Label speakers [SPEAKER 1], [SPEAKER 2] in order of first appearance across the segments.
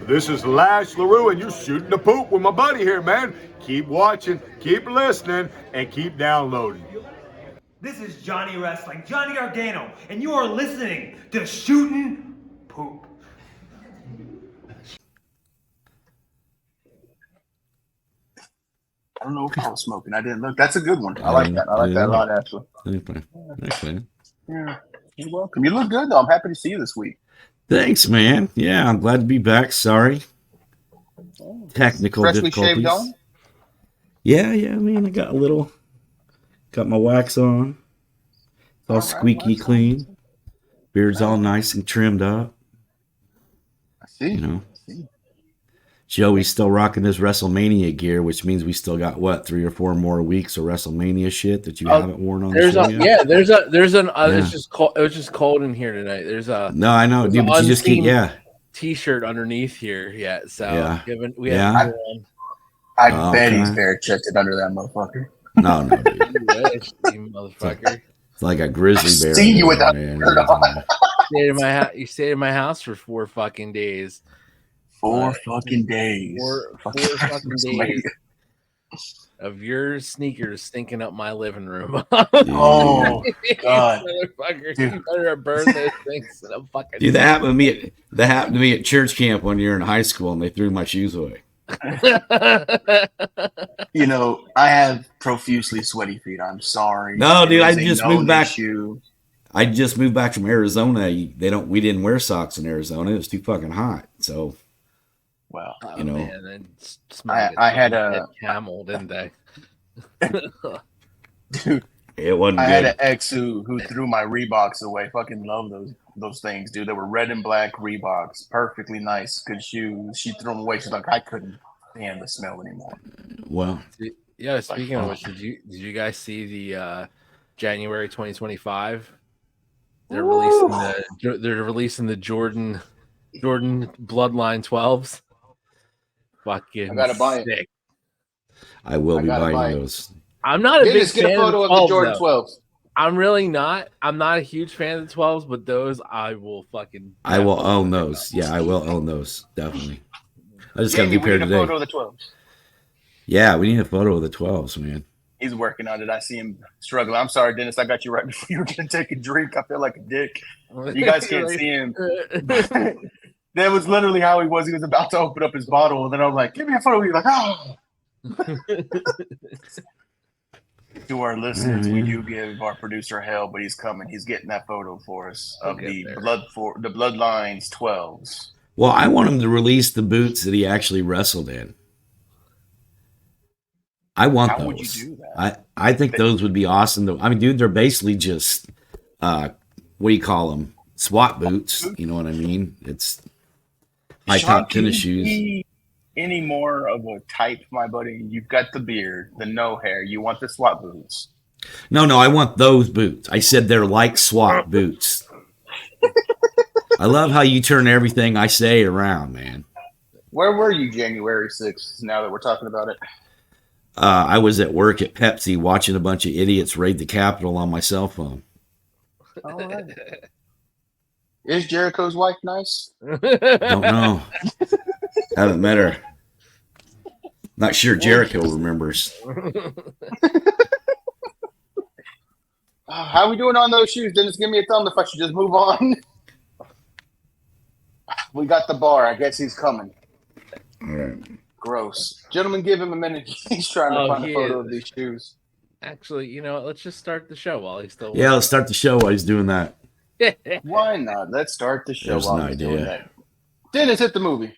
[SPEAKER 1] This is Lash LaRue, and you're shooting the poop with my buddy here, man. Keep watching, keep listening, and keep downloading.
[SPEAKER 2] This is Johnny Wrestling, Johnny Gargano, and you are listening to Shootin' Poop.
[SPEAKER 3] I don't know if I was smoking. I didn't look. That's a good one. I like that. I like that a lot, actually.
[SPEAKER 4] Thanks, man.
[SPEAKER 3] Yeah, you're welcome. You look good, though. I'm happy to see you this week.
[SPEAKER 4] Thanks, man. Yeah, I'm glad to be back. Sorry. Technical
[SPEAKER 3] Freshly
[SPEAKER 4] difficulties.
[SPEAKER 3] shaved on?
[SPEAKER 4] Yeah, man. I got my wax on. It's all squeaky clean. Beard's all nice and trimmed up.
[SPEAKER 3] I see.
[SPEAKER 4] You know. Joey's still rocking this WrestleMania gear, which means we still got 3 or 4 more weeks of WrestleMania shit that you haven't worn on.
[SPEAKER 5] There's it was just cold in here tonight.
[SPEAKER 4] No, I know, dude, but you just keep
[SPEAKER 5] T-shirt underneath here. Yeah, so we
[SPEAKER 3] have I bet he's bare chested under that motherfucker.
[SPEAKER 4] No, dude.
[SPEAKER 5] You motherfucker.
[SPEAKER 4] It's like a grizzly bear.
[SPEAKER 3] See you without
[SPEAKER 5] You stayed in my house for 4 fucking days.
[SPEAKER 3] 4 fucking days.
[SPEAKER 5] 4 fucking days of your sneakers stinking up my living room.
[SPEAKER 3] Oh God,
[SPEAKER 5] motherfucker! Dude. You better burn those things in a fucking.
[SPEAKER 4] Dude, that happened to me at church camp one year in high school, and they threw my shoes away.
[SPEAKER 3] You know, I have profusely sweaty feet. I'm sorry.
[SPEAKER 4] No, dude, I just moved back.
[SPEAKER 3] Issue.
[SPEAKER 4] I just moved back from Arizona. We didn't wear socks in Arizona. It was too fucking hot. So.
[SPEAKER 3] Well,
[SPEAKER 4] you know,
[SPEAKER 5] man,
[SPEAKER 3] I had a
[SPEAKER 5] camel, didn't they?
[SPEAKER 3] Dude,
[SPEAKER 4] it wasn't.
[SPEAKER 3] I
[SPEAKER 4] good.
[SPEAKER 3] had an ex who threw my Reeboks away. Fucking love those things, dude. They were red and black Reeboks, perfectly nice, good shoes. She threw them away. She's like, I couldn't stand the smell anymore.
[SPEAKER 4] Well,
[SPEAKER 5] yeah. Speaking of which, did you guys see the January 2025? They're releasing the Jordan Bloodline 12s. Fucking
[SPEAKER 3] I gotta buy it.
[SPEAKER 4] I will be buying those.
[SPEAKER 5] I'm not a big fan
[SPEAKER 3] get a photo of the Jordan 12s.
[SPEAKER 5] I'm really not. I'm not a huge fan of the 12s, but those I will fucking.
[SPEAKER 4] I will own those. Yeah, I will own those definitely. I just gotta be paired today.
[SPEAKER 3] A photo of the 12s.
[SPEAKER 4] Yeah, we need a photo of the 12s, man.
[SPEAKER 3] He's working on it. I see him struggling. I'm sorry, Dennis. I got you right before you were gonna take a drink. I feel like a dick. You guys can't see him. That was literally how he was. He was about to open up his bottle, and then I'm like, "Give me a photo." He's like, "Oh." To our listeners, we do give our producer hell, but he's coming. He's getting that photo for us of the Bloodlines 12s.
[SPEAKER 4] Well, I want him to release the boots that he actually wrestled in. I want those. How would you do that? I think those would be awesome. Though, I mean, dude, they're basically just what do you call them? SWAT boots. You know what I mean? It's high top tennis shoes.
[SPEAKER 3] Any more of a type, my buddy? You've got the beard, the no hair. You want the SWAT boots?
[SPEAKER 4] No, I want those boots. I said they're like SWAT boots. I love how you turn everything I say around, man.
[SPEAKER 3] Where were you January 6th? Now that we're talking about it.
[SPEAKER 4] I was at work at Pepsi watching a bunch of idiots raid the Capitol on my cell phone.
[SPEAKER 3] All right. Is Jericho's wife nice?
[SPEAKER 4] Don't know. Haven't met her. Not sure Jericho remembers.
[SPEAKER 3] How are we doing on those shoes? Dennis, give me a thumb if I should just move on. We got the bar. I guess he's coming.
[SPEAKER 4] All right.
[SPEAKER 3] Gross. Gentlemen, give him a minute. He's trying to find a photo of these shoes.
[SPEAKER 5] Actually, you know what? Let's just start the show while he's still.
[SPEAKER 4] Yeah, let's start the show while he's doing that.
[SPEAKER 3] Why not? Let's start the show
[SPEAKER 4] There's
[SPEAKER 3] while
[SPEAKER 4] an
[SPEAKER 3] he's
[SPEAKER 4] idea.
[SPEAKER 3] doing that. Dennis, hit the movie.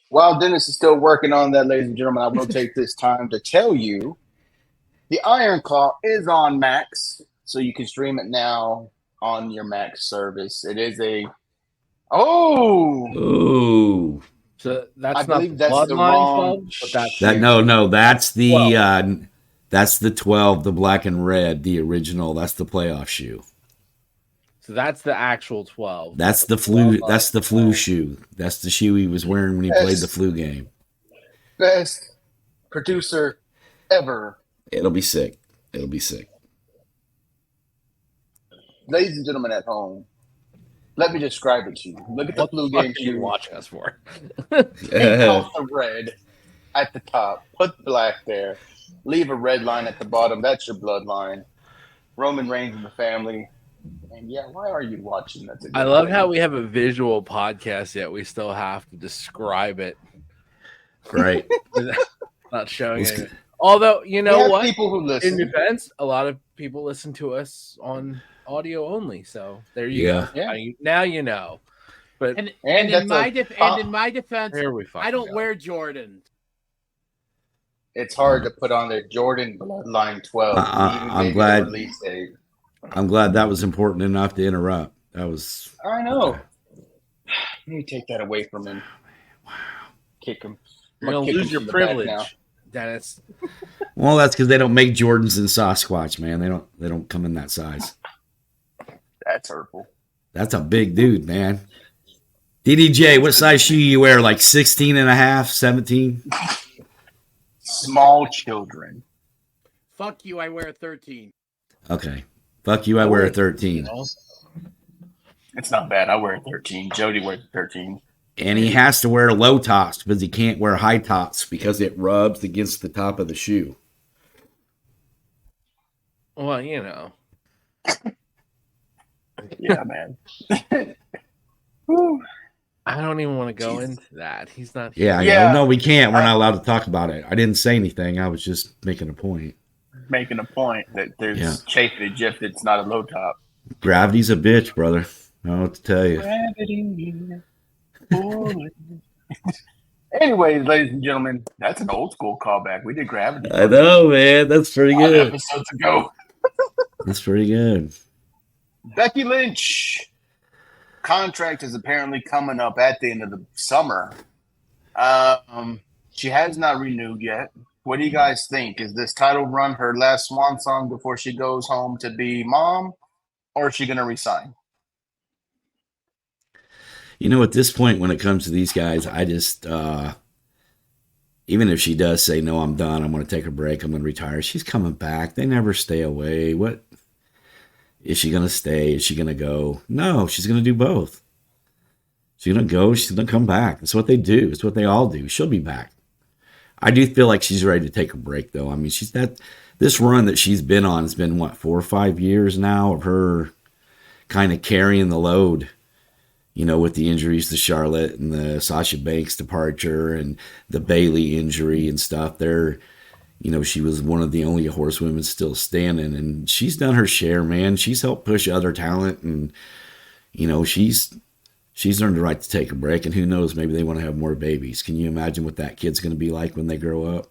[SPEAKER 3] While Dennis is still working on that, ladies and gentlemen, I will take this time to tell you the Iron Claw is on Max, so you can stream it now on your Max service. It is a
[SPEAKER 4] Ooh.
[SPEAKER 5] So that's
[SPEAKER 3] I
[SPEAKER 5] not
[SPEAKER 3] believe
[SPEAKER 5] the
[SPEAKER 3] that's the
[SPEAKER 5] bloodline
[SPEAKER 3] wrong
[SPEAKER 5] 12, but that's
[SPEAKER 4] That no, that's the
[SPEAKER 5] 12.
[SPEAKER 4] that's the 12, the black and red, the original. That's the playoff shoe.
[SPEAKER 5] So that's the actual 12.
[SPEAKER 4] That's the flu. That's the flu shoe. That's the shoe he was wearing when he played the flu game.
[SPEAKER 3] best producer ever.
[SPEAKER 4] It'll be sick. It'll be sick.
[SPEAKER 3] Ladies and gentlemen at home, let me describe it to you. Look at the flu game
[SPEAKER 5] What are you
[SPEAKER 3] shoe.
[SPEAKER 5] watching us for?
[SPEAKER 3] Take off the red at the top. Put black there. Leave a red line at the bottom. That's your bloodline. Roman Reigns and the family. And yeah, why are you watching? That's a good
[SPEAKER 5] I love
[SPEAKER 3] thing.
[SPEAKER 5] how we have a visual podcast, yet we still have to describe it.
[SPEAKER 4] Right.
[SPEAKER 5] Not showing it. Although, you
[SPEAKER 3] We
[SPEAKER 5] know
[SPEAKER 3] have
[SPEAKER 5] what?
[SPEAKER 3] people who
[SPEAKER 5] In
[SPEAKER 3] listen.
[SPEAKER 5] defense, a lot of people listen to us on audio only. So there you
[SPEAKER 4] Yeah.
[SPEAKER 5] go. Now you know. But
[SPEAKER 6] And
[SPEAKER 3] And
[SPEAKER 6] in
[SPEAKER 3] that's
[SPEAKER 6] my defense,
[SPEAKER 5] here we fucking
[SPEAKER 6] I don't
[SPEAKER 5] go.
[SPEAKER 6] wear Jordans.
[SPEAKER 3] it's hard to put on the Jordan Bloodline 12.
[SPEAKER 4] I'm
[SPEAKER 3] maybe
[SPEAKER 4] glad-
[SPEAKER 3] the release date.
[SPEAKER 4] I'm glad that was important enough to interrupt. That was.
[SPEAKER 3] I know.
[SPEAKER 4] Okay.
[SPEAKER 3] Let me take that away from him. Wow. Kick him.
[SPEAKER 5] You're
[SPEAKER 3] I'm
[SPEAKER 5] gonna
[SPEAKER 3] kick
[SPEAKER 5] lose
[SPEAKER 3] him
[SPEAKER 5] your
[SPEAKER 3] from the back now.
[SPEAKER 5] privilege, Dennis.
[SPEAKER 4] Well, that's because they don't make Jordans in Sasquatch, man. They don't come in that size.
[SPEAKER 3] That's hurtful.
[SPEAKER 4] That's a big dude, man. DDJ, what size shoe you wear? Like 16 and a half, 17?
[SPEAKER 3] Small children.
[SPEAKER 6] Fuck you, I wear 13.
[SPEAKER 4] Okay. Fuck you, I wear a 13.
[SPEAKER 3] It's not bad. I wear a 13. Jody wears a 13.
[SPEAKER 4] And he has to wear low tops because he can't wear high tops because it rubs against the top of the shoe.
[SPEAKER 5] Well, you know.
[SPEAKER 3] Yeah, man.
[SPEAKER 5] I don't even want to go into that. He's not
[SPEAKER 4] Yeah,
[SPEAKER 3] Yeah.
[SPEAKER 4] no, we can't. We're not allowed to talk about it. I didn't say anything. I was just making a point.
[SPEAKER 3] Making a point that there's
[SPEAKER 4] Yeah.
[SPEAKER 3] chafage if it's not a low top.
[SPEAKER 4] Gravity's a bitch, brother. I don't know what to tell you.
[SPEAKER 3] Anyways, ladies and gentlemen, that's an old school callback. We did Gravity.
[SPEAKER 4] I know, man. That's pretty
[SPEAKER 3] 5
[SPEAKER 4] good.
[SPEAKER 3] episodes ago.
[SPEAKER 4] That's pretty good.
[SPEAKER 3] Becky Lynch contract is apparently coming up at the end of the summer. She has not renewed yet. What do you guys think? Is this title run her last swan song before she goes home to be mom, or is she going to resign?
[SPEAKER 4] You know, at this point, when it comes to these guys, I just, even if she does say, no, I'm done, I'm going to take a break, I'm going to retire, she's coming back. They never stay away. What? Is she going to stay? Is she going to go? No, she's going to do both. She's going to go. She's going to come back. It's what they do. It's what they all do. She'll be back. I do feel like she's ready to take a break, though. I mean, this run that she's been on has been, 4 or 5 years now of her kind of carrying the load, you know, with the injuries to Charlotte and the Sasha Banks departure and the Bayley injury and stuff. You know, she was one of the only horsewomen still standing, and she's done her share, man. She's helped push other talent, and, you know, she's earned the right to take a break, and who knows, maybe they want to have more babies. Can you imagine what that kid's going to be like when they grow up?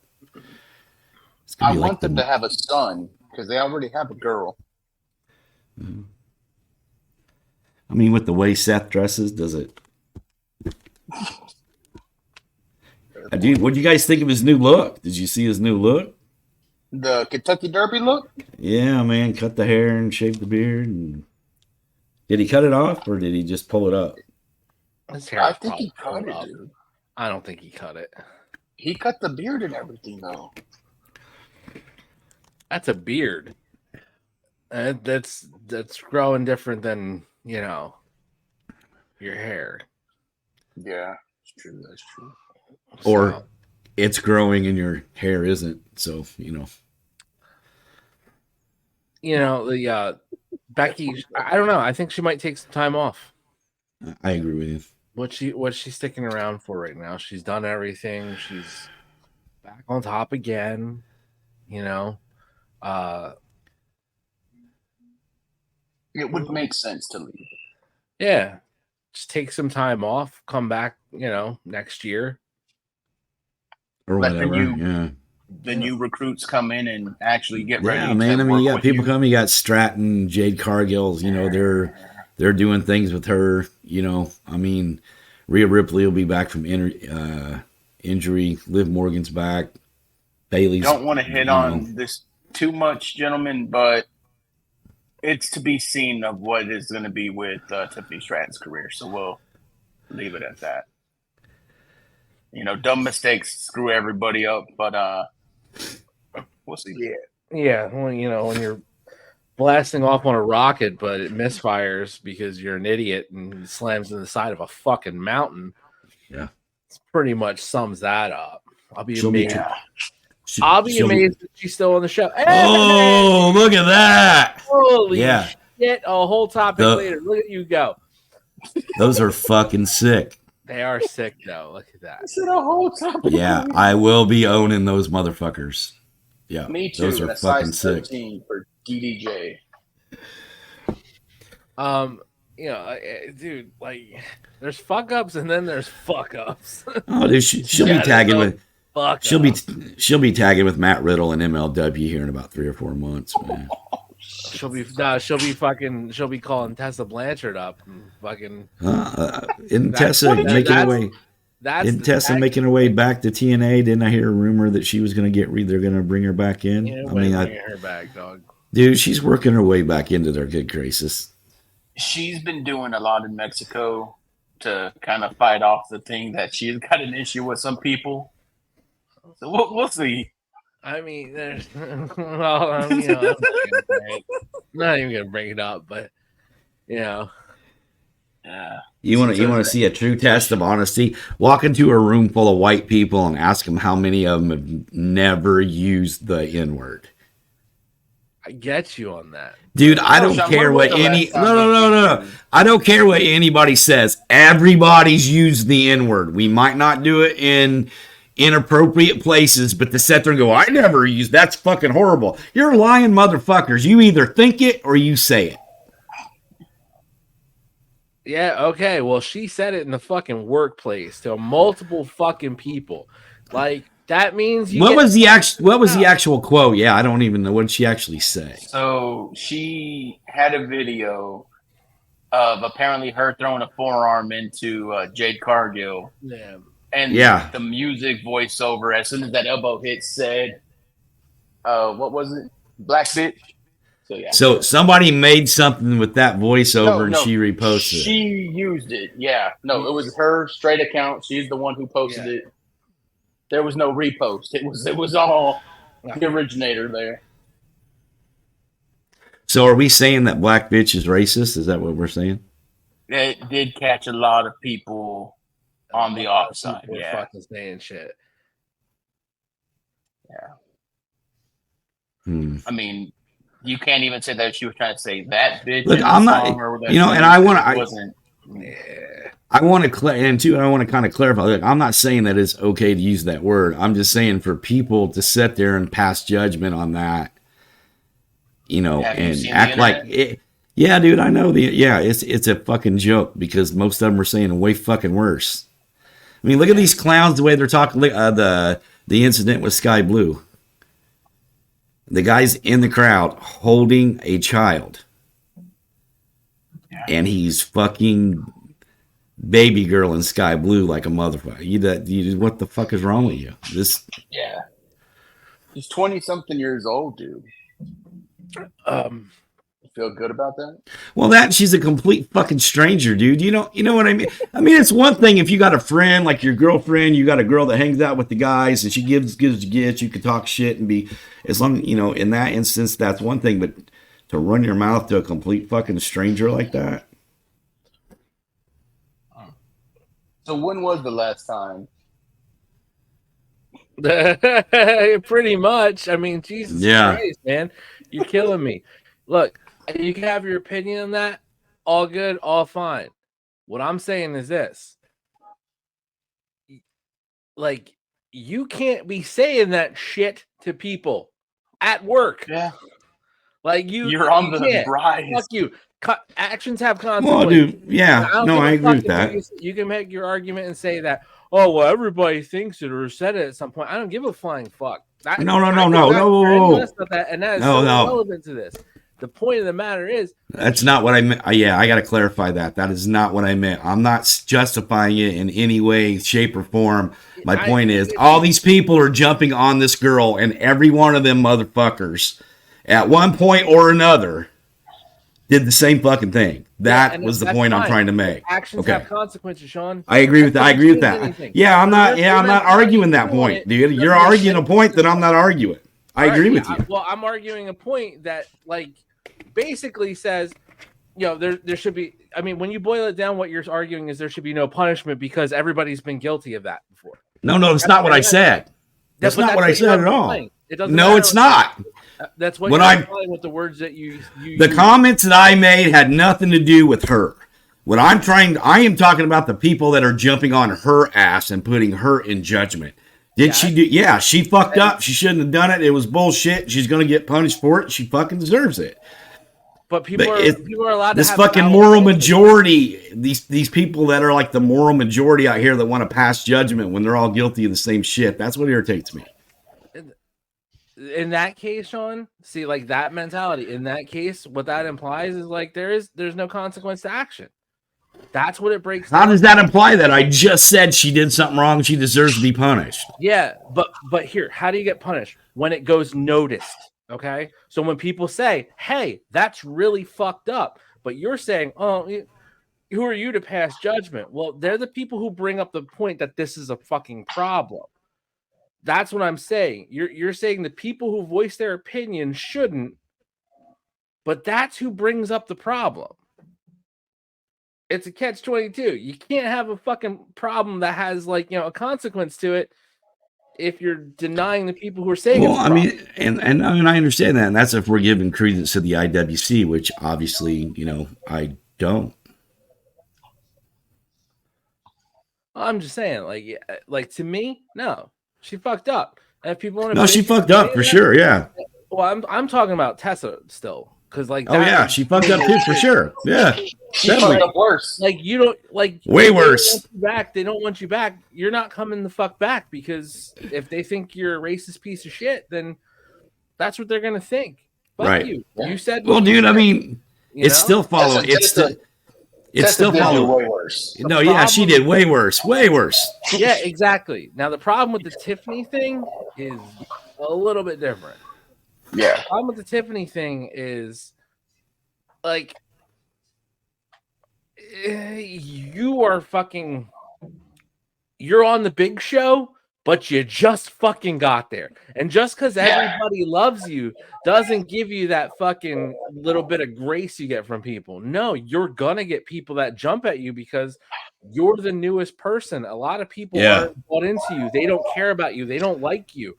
[SPEAKER 4] It's gonna
[SPEAKER 3] I
[SPEAKER 4] be
[SPEAKER 3] want
[SPEAKER 4] like
[SPEAKER 3] them to have a son because they already have a girl.
[SPEAKER 4] I mean, with the way Seth dresses, does it? What do you guys think of his new look? Did you see his new look?
[SPEAKER 3] The Kentucky Derby look?
[SPEAKER 4] Yeah, man, cut the hair and shave the beard. And... Did he cut it off or did he just pull it up?
[SPEAKER 5] His hair
[SPEAKER 3] I
[SPEAKER 5] is
[SPEAKER 3] think he
[SPEAKER 5] probably
[SPEAKER 3] cut it,
[SPEAKER 5] up.
[SPEAKER 3] dude.
[SPEAKER 5] I don't think he cut it.
[SPEAKER 3] He cut the beard and everything, though.
[SPEAKER 5] That's a beard. That's growing different than, you know, your hair.
[SPEAKER 3] Yeah, it's true. That's true.
[SPEAKER 4] Or
[SPEAKER 5] So,
[SPEAKER 4] it's growing and your hair isn't. So, you know.
[SPEAKER 5] the Becky, I don't know. I think she might take some time off.
[SPEAKER 4] I agree with you.
[SPEAKER 5] What's she sticking around for right now? She's done everything. She's back on top again. You know,
[SPEAKER 3] It would make sense to leave.
[SPEAKER 5] yeah. Just take some time off. Come back. You know, next year.
[SPEAKER 4] or
[SPEAKER 3] Let
[SPEAKER 4] whatever.
[SPEAKER 3] the new recruits come in and actually get ready.
[SPEAKER 4] Yeah, man. I mean, you got people coming. You got Stratton, Jade Cargill's. You know, they're doing things with her. You know, I mean, Rhea Ripley will be back from injury. Liv Morgan's back. Bailey's.
[SPEAKER 3] Don't want to hit on this too much, gentlemen, but it's to be seen of what is going to be with Tiffany Stratton's career. So we'll leave it at that. You know, dumb mistakes screw everybody up, but we'll see.
[SPEAKER 5] Yeah. Well, you know, when you're blasting off on a rocket, but it misfires because you're an idiot and slams in the side of a fucking mountain.
[SPEAKER 4] Yeah.
[SPEAKER 5] It pretty much sums that up. I'll be
[SPEAKER 4] She'll
[SPEAKER 5] amazed.
[SPEAKER 4] I'll
[SPEAKER 5] be amazed that she's still on the show.
[SPEAKER 4] Oh, look at that.
[SPEAKER 5] Holy shit. A whole topic later. Look at you go.
[SPEAKER 4] Those are fucking sick.
[SPEAKER 5] They are sick, though. Look at that.
[SPEAKER 3] I said a whole topic.
[SPEAKER 4] Yeah, I will be owning those motherfuckers. Yeah,
[SPEAKER 3] Me too.
[SPEAKER 4] Those are fucking sick.
[SPEAKER 3] For DDJ.
[SPEAKER 5] You know, dude, like, there's fuck ups and then there's fuck ups.
[SPEAKER 4] Oh, dude, she'll be tagging with. She'll be tagging with Matt Riddle and MLW here in about 3 or 4 months, man.
[SPEAKER 5] She'll be calling Tessa Blanchard up and fucking.
[SPEAKER 4] Isn't Tessa making her way? Isn't Tessa making her way back to TNA? Didn't I hear a rumor that she was going to they're going to bring her back in?
[SPEAKER 5] Yeah,
[SPEAKER 4] I mean,
[SPEAKER 5] bring her back, dog.
[SPEAKER 4] Dude, she's working her way back into their good graces.
[SPEAKER 3] She's been doing a lot in Mexico to kind of fight off the thing that she's got an issue with some people. So we'll see.
[SPEAKER 5] I mean, there's well, you know, I'm not even gonna bring it up, but you know,
[SPEAKER 3] yeah.
[SPEAKER 4] You want to see a true test of honesty? Walk into a room full of white people and ask them how many of them have never used the N-word.
[SPEAKER 5] I get you on that,
[SPEAKER 4] dude. I don't care what no. I don't care what anybody says. Everybody's used the N-word. We might not do it in inappropriate places, but to sit there and go, I never used, that's fucking horrible. You're lying motherfuckers. You either think it or you say it.
[SPEAKER 5] Yeah, okay. Well, she said it in the fucking workplace to multiple fucking people. Like, that means you
[SPEAKER 4] What was the actual quote? Yeah, I don't even know. What did she actually say?
[SPEAKER 3] So she had a video of apparently her throwing a forearm into Jade Cargill.
[SPEAKER 5] Yeah.
[SPEAKER 3] And the music voiceover, as soon as that elbow hit, said, what was it? Black bitch? So, yeah.
[SPEAKER 4] So somebody made something with that voiceover and she reposted it.
[SPEAKER 3] She used it. Yeah. No, it was her straight account. She's the one who posted it. There was no repost. It was all the originator there.
[SPEAKER 4] So are we saying that black bitch is racist? Is that what we're saying?
[SPEAKER 3] It did catch a lot of people on the offside.
[SPEAKER 5] Yeah. Fucking saying shit.
[SPEAKER 3] Yeah. I mean, you can't even say that she was trying to say that bitch.
[SPEAKER 4] Look, I'm not, you know, and I want to, I want to kind of clarify. Look, I'm not saying that it's okay to use that word. I'm just saying for people to sit there and pass judgment on that, you know, and act like it. Yeah, dude, I know it's a fucking joke because most of them are saying way fucking worse. I mean, look at these clowns, the way they're talking, the incident with Sky Blue. The guy's in the crowd holding a child. And he's fucking baby girl in Sky Blue like a motherfucker. What the fuck is wrong with you?
[SPEAKER 3] Yeah. He's 20-something years old, dude. You feel good about that?
[SPEAKER 4] Well, she's a complete fucking stranger, dude. You know what I mean? I mean, it's one thing if you got a friend, like your girlfriend, you got a girl that hangs out with the guys and she gives gifts, you can talk shit and be, as long, you know, in that instance, that's one thing, but to run your mouth to a complete fucking stranger like that.
[SPEAKER 3] So when was the last time?
[SPEAKER 5] Pretty much. I mean, Jesus Christ, man. You're killing me. Look, you can have your opinion on that. All good, all fine. What I'm saying is this. Like, you can't be saying that shit to people at work.
[SPEAKER 3] Yeah.
[SPEAKER 5] Like,
[SPEAKER 3] you're on the rise.
[SPEAKER 5] Fuck you. actions have
[SPEAKER 4] Well,
[SPEAKER 5] consequences.
[SPEAKER 4] dude, yeah, no, I agree with that.
[SPEAKER 5] You can make your argument and say that, oh, well, everybody thinks it or said it at some point. I don't give a flying fuck.
[SPEAKER 4] No.
[SPEAKER 5] That, and that is so irrelevant to this. The point of the matter is
[SPEAKER 4] that's not what I meant. Yeah, I got to clarify that. That is not what I meant. I'm not justifying it in any way, shape, or form. My point is, all these people are jumping on this girl, and every one of them motherfuckers, at one point or another, did the same fucking thing. That was the point I'm trying to make.
[SPEAKER 5] Actions have consequences, Sean.
[SPEAKER 4] I agree with that. Yeah, I'm not arguing that point, dude. You're arguing a point that I'm not arguing. I agree with you.
[SPEAKER 5] Well, I'm arguing a point that, like, basically says, you know, there should be. I mean, when you boil it down, what you're arguing is there should be no punishment because everybody's been guilty of that before.
[SPEAKER 4] No, that's not what I said. That's not what I said at all. No, it's not.
[SPEAKER 5] That's what you're implying with the words that you
[SPEAKER 4] the comments that I made had nothing to do with her. What I am talking about the people that are jumping on her ass and putting her in judgment. Did she do? Yeah, she fucked up. She shouldn't have done it. It was bullshit. She's going to get punished for it. She fucking deserves it.
[SPEAKER 5] But people are allowed to
[SPEAKER 4] this
[SPEAKER 5] have
[SPEAKER 4] fucking moral majority. These people that are like the moral majority out here that want to pass judgment when they're all guilty of the same shit. That's what irritates me.
[SPEAKER 5] In that case, Sean, see, like that mentality. In that case, what that implies is like there's no consequence to action. That's what it breaks down.
[SPEAKER 4] How does that imply that? I just said she did something wrong. She deserves to be punished.
[SPEAKER 5] Yeah, but here, how do you get punished? When it goes noticed, okay? So when people say, hey, that's really fucked up, but you're saying, oh, who are you to pass judgment? Well, they're the people who bring up the point that this is a fucking problem. That's what I'm saying. You're saying the people who voice their opinion shouldn't, but that's who brings up the problem. It's a catch-22. You can't have a fucking problem that has, like, you know, a consequence to it if you're denying the people who are saying it's a problem.
[SPEAKER 4] I mean, I understand that, and that's if we're giving credence to the IWC, which obviously, you know, I don't.
[SPEAKER 5] I'm just saying, like to me, no, she fucked up. And if people want to,
[SPEAKER 4] no, she fucked up for sure. Yeah.
[SPEAKER 5] Well, I'm talking about Tessa still. Because like,
[SPEAKER 4] she fucked up too for sure. Yeah,
[SPEAKER 3] she fucked up worse.
[SPEAKER 5] Like you don't like
[SPEAKER 4] way worse.
[SPEAKER 5] They don't want you back. You're not coming the fuck back because if they think you're a racist piece of shit, then that's what they're gonna think. Fuck
[SPEAKER 4] right.
[SPEAKER 5] You. You said.
[SPEAKER 4] Well, dude, I mean, it's still following. It's still following.
[SPEAKER 3] Way worse.
[SPEAKER 4] No, yeah, she did way worse. Way worse.
[SPEAKER 5] Yeah, exactly. Now the problem with the Tiffany thing is a little bit different.
[SPEAKER 3] Yeah.
[SPEAKER 5] The problem with the Tiffany thing is, like, you're on the big show, but you just fucking got there. And just because everybody loves you doesn't give you that fucking little bit of grace you get from people. No, you're gonna get people that jump at you because you're the newest person. A lot of people aren't bought into you. They don't care about you. They don't like you.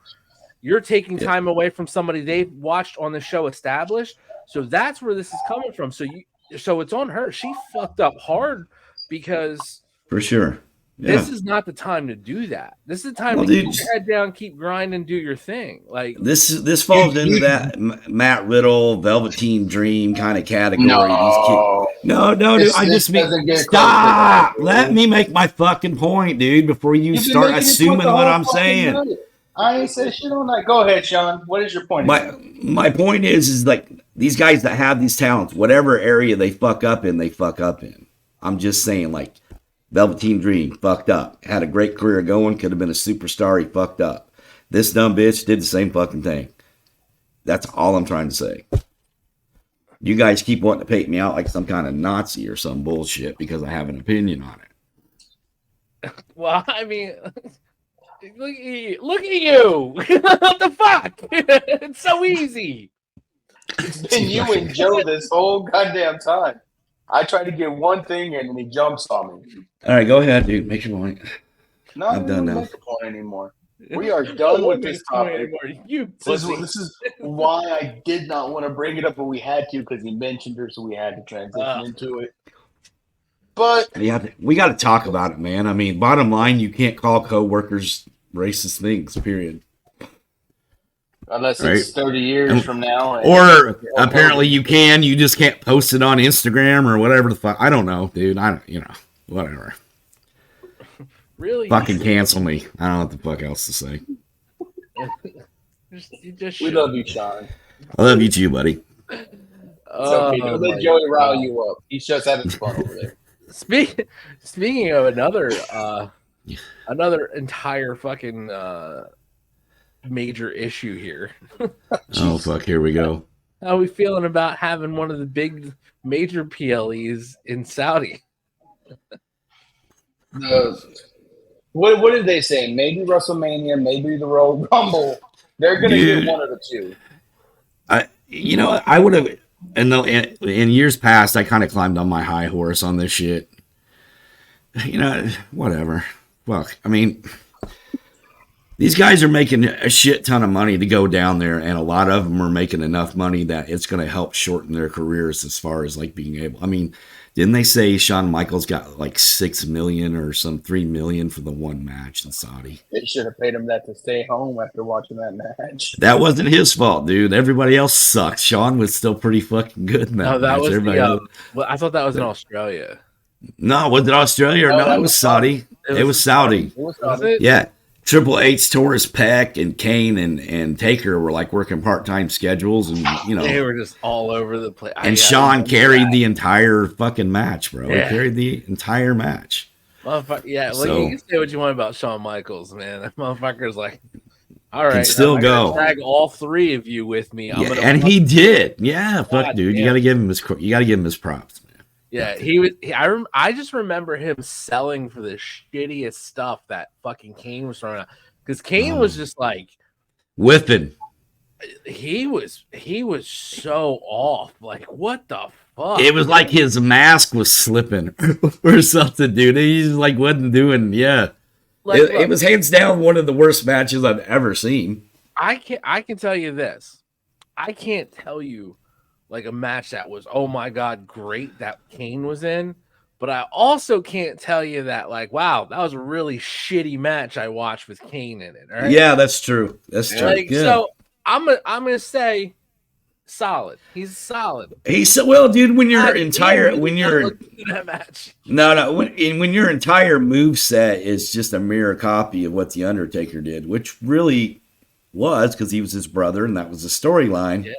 [SPEAKER 5] You're taking time away from somebody they've watched on the show established. So that's where this is coming from. So it's on her. She fucked up hard because
[SPEAKER 4] for sure. Yeah.
[SPEAKER 5] This is not the time to do that. This is the time to keep your head down, keep grinding, do your thing. Like
[SPEAKER 4] this falls into that Matt Riddle, Velveteen Dream kind of category.
[SPEAKER 3] No,
[SPEAKER 4] dude. I just mean stop. Let me make my fucking point, dude, before you start assuming what I'm saying.
[SPEAKER 3] Minute. I ain't say shit on that. Go ahead, Sean. What is your point?
[SPEAKER 4] My point is like these guys that have these talents, whatever area they fuck up in, they fuck up in. I'm just saying, like Velveteen Dream fucked up, had a great career going, could have been a superstar. He fucked up. This dumb bitch did the same fucking thing. That's all I'm trying to say. You guys keep wanting to paint me out like some kind of Nazi or some bullshit because I have an opinion on it.
[SPEAKER 5] Well, I mean. Look at you! What the fuck? It's so easy.
[SPEAKER 3] It's been you and Joe this whole goddamn time. I tried to get one thing in and he jumps on me.
[SPEAKER 4] All right, go ahead, dude. Make your point.
[SPEAKER 3] No, I'm done now. Make a point anymore. We are done with this topic. This is why I did not want to bring it up, but we had to because he mentioned her, so we had to transition into it. But
[SPEAKER 4] we got to talk about it, man. I mean, bottom line, you can't call coworkers racist things. Period.
[SPEAKER 3] Unless
[SPEAKER 4] Right.
[SPEAKER 3] it's 30 years from now.
[SPEAKER 4] Or apparently you just can't post it on Instagram or whatever the fuck. I don't know, dude. Whatever.
[SPEAKER 5] Really?
[SPEAKER 4] Fucking cancel me. I don't know what the fuck else to say.
[SPEAKER 3] We love you, Sean.
[SPEAKER 4] I love you too, buddy.
[SPEAKER 3] Don't let Joey rile you up. He's just having fun over there.
[SPEAKER 5] Speaking of another entire fucking major issue here.
[SPEAKER 4] Oh fuck, here we go.
[SPEAKER 5] How are we feeling about having one of the big major PLEs in Saudi?
[SPEAKER 3] What did they say? Maybe WrestleMania, maybe the Royal Rumble. They're gonna get one of the two.
[SPEAKER 4] I would have in years past. I kind of climbed on my high horse on this shit. Whatever. Fuck. I mean, these guys are making a shit ton of money to go down there, and a lot of them are making enough money that it's going to help shorten their careers as far as like being able. I mean, didn't they say Shawn Michaels got like $6 million or some $3 million for the one match in Saudi?
[SPEAKER 3] They should have paid him that to stay home after watching that match.
[SPEAKER 4] That wasn't his fault, dude. Everybody else sucked. Shawn was still pretty fucking good in that match.
[SPEAKER 5] I thought that was in Australia.
[SPEAKER 4] No, was it Australia or no? It was Saudi. It was Saudi.
[SPEAKER 5] Was it?
[SPEAKER 4] Yeah. Triple H tore his pec, and Kane and Taker were like working part-time schedules, and
[SPEAKER 5] they were just all over the place.
[SPEAKER 4] And Shawn carried the entire fucking match, bro. Yeah. He carried the entire match.
[SPEAKER 5] Yeah, you can say what you want about Shawn Michaels, man. That motherfucker's like, all right,
[SPEAKER 4] can still go.
[SPEAKER 5] Drag all three of you with me.
[SPEAKER 4] And he did. Yeah, fuck, dude. You gotta give him his props.
[SPEAKER 5] Yeah, I just remember him selling for the shittiest stuff that fucking Kane was throwing out, because Kane was just like
[SPEAKER 4] whipping.
[SPEAKER 5] He was so off. Like, what the fuck?
[SPEAKER 4] It was like his mask was slipping or something, dude. He just like wasn't doing. Yeah, it was hands down one of the worst matches I've ever seen.
[SPEAKER 5] I can tell you this. I can't tell you like a match that was, oh my God, great that Kane was in. But I also can't tell you that, like, wow, that was a really shitty match I watched with Kane in it. Right?
[SPEAKER 4] Yeah, that's true. That's true.
[SPEAKER 5] Like, yeah. So I'm gonna say solid. He's solid.
[SPEAKER 4] He's so well, dude. When you're that
[SPEAKER 5] match.
[SPEAKER 4] When your entire move set is just a mirror copy of what the Undertaker did, which really was, because he was his brother and that was the storyline.
[SPEAKER 5] Yeah.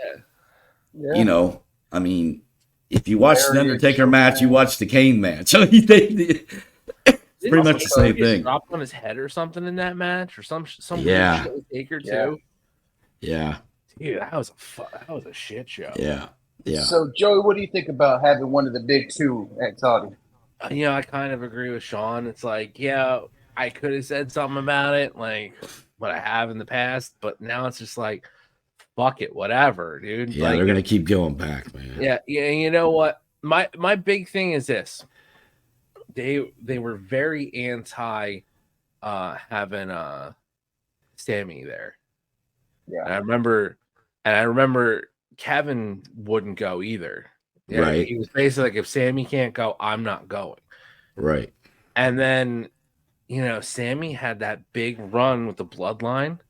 [SPEAKER 4] I mean, if you watch the Undertaker match, you watch the Kane match. So pretty much the same thing.
[SPEAKER 5] Dropped on his head or something in that match, or some
[SPEAKER 4] yeah.
[SPEAKER 5] shit with Taker too.
[SPEAKER 4] Yeah,
[SPEAKER 5] dude, that was a shit show.
[SPEAKER 4] Yeah.
[SPEAKER 3] So, Joey, what do you think about having one of the big two at Saudi?
[SPEAKER 5] I kind of agree with Sean. It's like, yeah, I could have said something about it, like what I have in the past, but now it's just like, fuck it, whatever, dude.
[SPEAKER 4] Yeah, they're gonna keep going back, man.
[SPEAKER 5] Yeah. You know what? My big thing is this: they were very anti having Sammy there.
[SPEAKER 3] Yeah,
[SPEAKER 5] and I remember Kevin wouldn't go either. Yeah,
[SPEAKER 4] right.
[SPEAKER 5] He was basically like, if Sammy can't go, I'm not going.
[SPEAKER 4] Right.
[SPEAKER 5] And then, Sammy had that big run with the bloodline.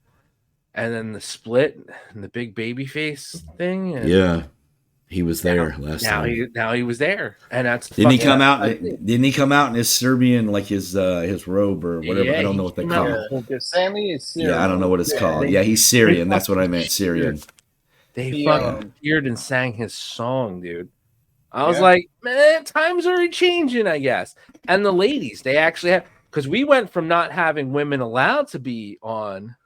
[SPEAKER 5] And then the split and the big baby face thing. And
[SPEAKER 4] yeah, he was there last time.
[SPEAKER 5] Now he was there, and that's
[SPEAKER 4] didn't he come out? Didn't he come out in his Serbian, like his robe or whatever? Yeah, I don't know what they call it.
[SPEAKER 3] Sammy is Syrian.
[SPEAKER 4] Yeah, I don't know what it's called. Yeah, he's Syrian. That's what I meant. Syrian.
[SPEAKER 5] They fucking cheered and sang his song, dude. I was like, man, times are changing, I guess. And the ladies, they actually have, because we went from not having women allowed to be on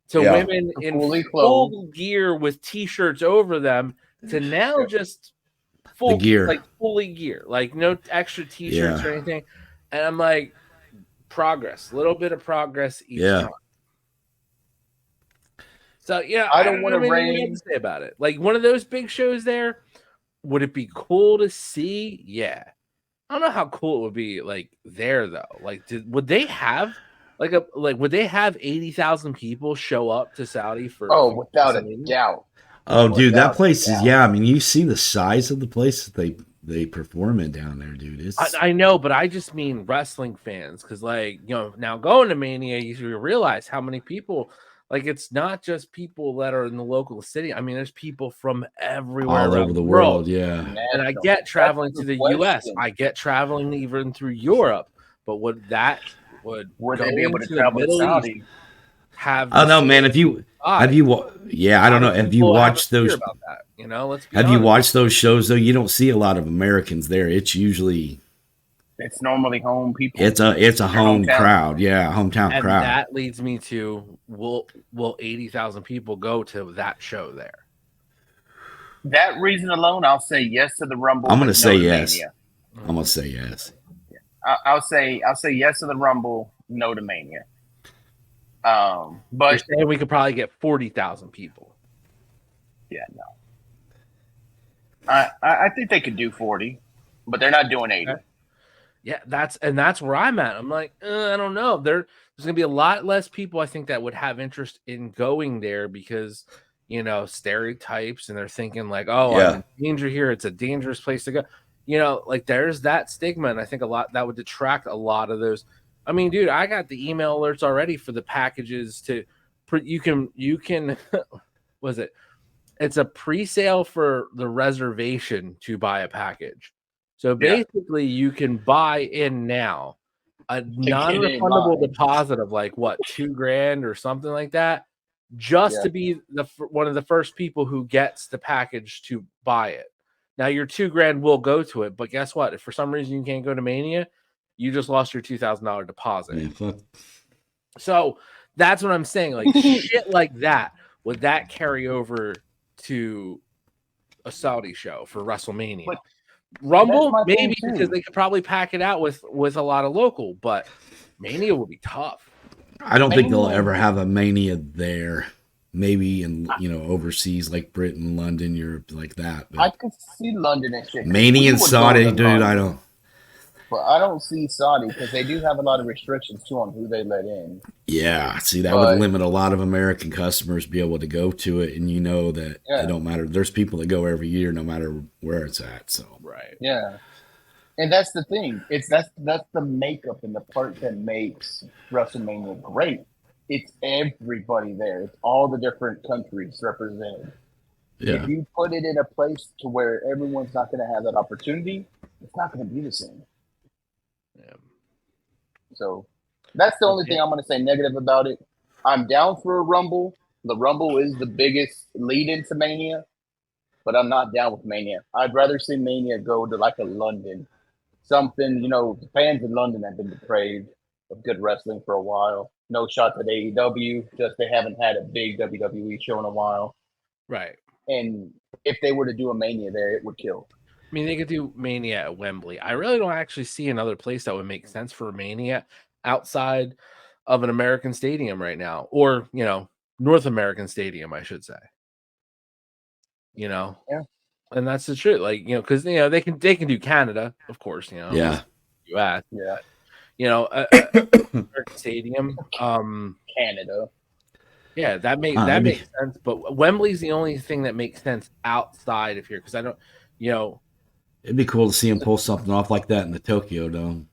[SPEAKER 5] to women in full gear with t-shirts over them to now just full
[SPEAKER 4] gear,
[SPEAKER 5] like fully gear, like no extra t-shirts or anything. And I'm like, progress, a little bit of progress each time. So I don't want to say about it. Like one of those big shows there, would it be cool to see? Yeah. I don't know how cool it would be like there though. Like would they have would they have 80,000 people show up to Saudi for?
[SPEAKER 3] Oh, without a doubt.
[SPEAKER 4] Oh, dude, that place is. Yeah, I mean, you see the size of the place that they perform in down there, dude. It's.
[SPEAKER 5] I know, but I just mean wrestling fans, because now going to Mania, you realize how many people Like, it's not just people that are in the local city. I mean, there's people from everywhere
[SPEAKER 4] all
[SPEAKER 5] around
[SPEAKER 4] over the world. Yeah.
[SPEAKER 5] And I get traveling to the U.S. I get traveling even through Europe. But would
[SPEAKER 3] they be able to
[SPEAKER 5] the
[SPEAKER 3] travel to
[SPEAKER 5] Middle East
[SPEAKER 3] Saudi?
[SPEAKER 5] have?
[SPEAKER 4] Oh no, man! Have you I don't know. Have you watched those?
[SPEAKER 5] About that, you know, let's be
[SPEAKER 4] have
[SPEAKER 5] honest.
[SPEAKER 4] you watched those shows though? You don't see a lot of Americans there. It's
[SPEAKER 3] normally home people.
[SPEAKER 4] It's a home
[SPEAKER 3] hometown
[SPEAKER 4] crowd, yeah, hometown
[SPEAKER 5] And
[SPEAKER 4] crowd.
[SPEAKER 5] that leads me to will 80,000 people go to that show there?
[SPEAKER 3] That reason alone, I'll say yes to the Rumble.
[SPEAKER 4] I'm gonna say
[SPEAKER 3] to
[SPEAKER 4] yes.
[SPEAKER 3] Mania.
[SPEAKER 4] I'm gonna say yes.
[SPEAKER 3] I'll say yes to the Rumble, no to Mania. But
[SPEAKER 5] you're saying we could probably get 40,000 people.
[SPEAKER 3] Yeah, no. I think they could do 40, but they're not doing 80.
[SPEAKER 5] Okay. Yeah, that's where I'm at. I'm like, I don't know. There's gonna be a lot less people, I think, that would have interest in going there because, you know, stereotypes, and they're thinking like, oh, I'm in danger here. It's a dangerous place to go. You know, like there's that stigma, and I think a lot that would detract a lot of those. I mean, dude, I got the email alerts already for the packages you can was it? It's a pre-sale for the reservation to buy a package. So basically you can buy in now a non-refundable deposit of like what, $2,000 or something like that, just to be one of the first people who gets the package to buy it. Now your $2,000 will go to it, but guess what? If for some reason you can't go to Mania, you just lost your $2,000 deposit.
[SPEAKER 4] Yeah,
[SPEAKER 5] so that's what I'm saying. Like shit like that. Would that carry over to a Saudi show for WrestleMania?
[SPEAKER 3] But
[SPEAKER 5] Rumble, maybe, because they could probably pack it out with a lot of local, but Mania will be tough.
[SPEAKER 4] I don't think they'll ever have a Mania there. Maybe in overseas like Britain, London, Europe, like that. But
[SPEAKER 3] I could see London and shit.
[SPEAKER 4] Mania and Saudi, dude. I don't.
[SPEAKER 3] But I don't see Saudi because they do have a lot of restrictions too on who they let in.
[SPEAKER 4] Yeah, see, that would limit a lot of American customers be able to go to it, and that it don't matter. There's people that go every year, no matter where it's at. So
[SPEAKER 5] right,
[SPEAKER 3] yeah, and that's the thing. That's the makeup and the part that makes WrestleMania great. It's everybody there. It's all the different countries represented. Yeah. If you put it in a place to where everyone's not going to have that opportunity, it's not going to be the same. Yeah. So that's the only thing I'm going to say negative about it. I'm down for a Rumble. The Rumble is the biggest lead into Mania, but I'm not down with Mania. I'd rather see Mania go to like a London. Something, the fans in London have been depraved of good wrestling for a while. No shot at AEW, just they haven't had a big WWE show in a while.
[SPEAKER 5] Right.
[SPEAKER 3] And if they were to do a Mania there, it would kill.
[SPEAKER 5] I mean, they could do Mania at Wembley. I really don't actually see another place that would make sense for Mania outside of an American stadium right now, or North American Stadium, I should say.
[SPEAKER 3] Yeah,
[SPEAKER 5] and that's the truth. Like because they can do Canada, of course.
[SPEAKER 4] Yeah,
[SPEAKER 5] US.
[SPEAKER 3] Yeah.
[SPEAKER 5] American Stadium,
[SPEAKER 3] Canada.
[SPEAKER 5] Yeah, that makes sense. But Wembley's the only thing that makes sense outside of here because I don't.
[SPEAKER 4] It'd be cool to see him pull something off like that in the Tokyo Dome.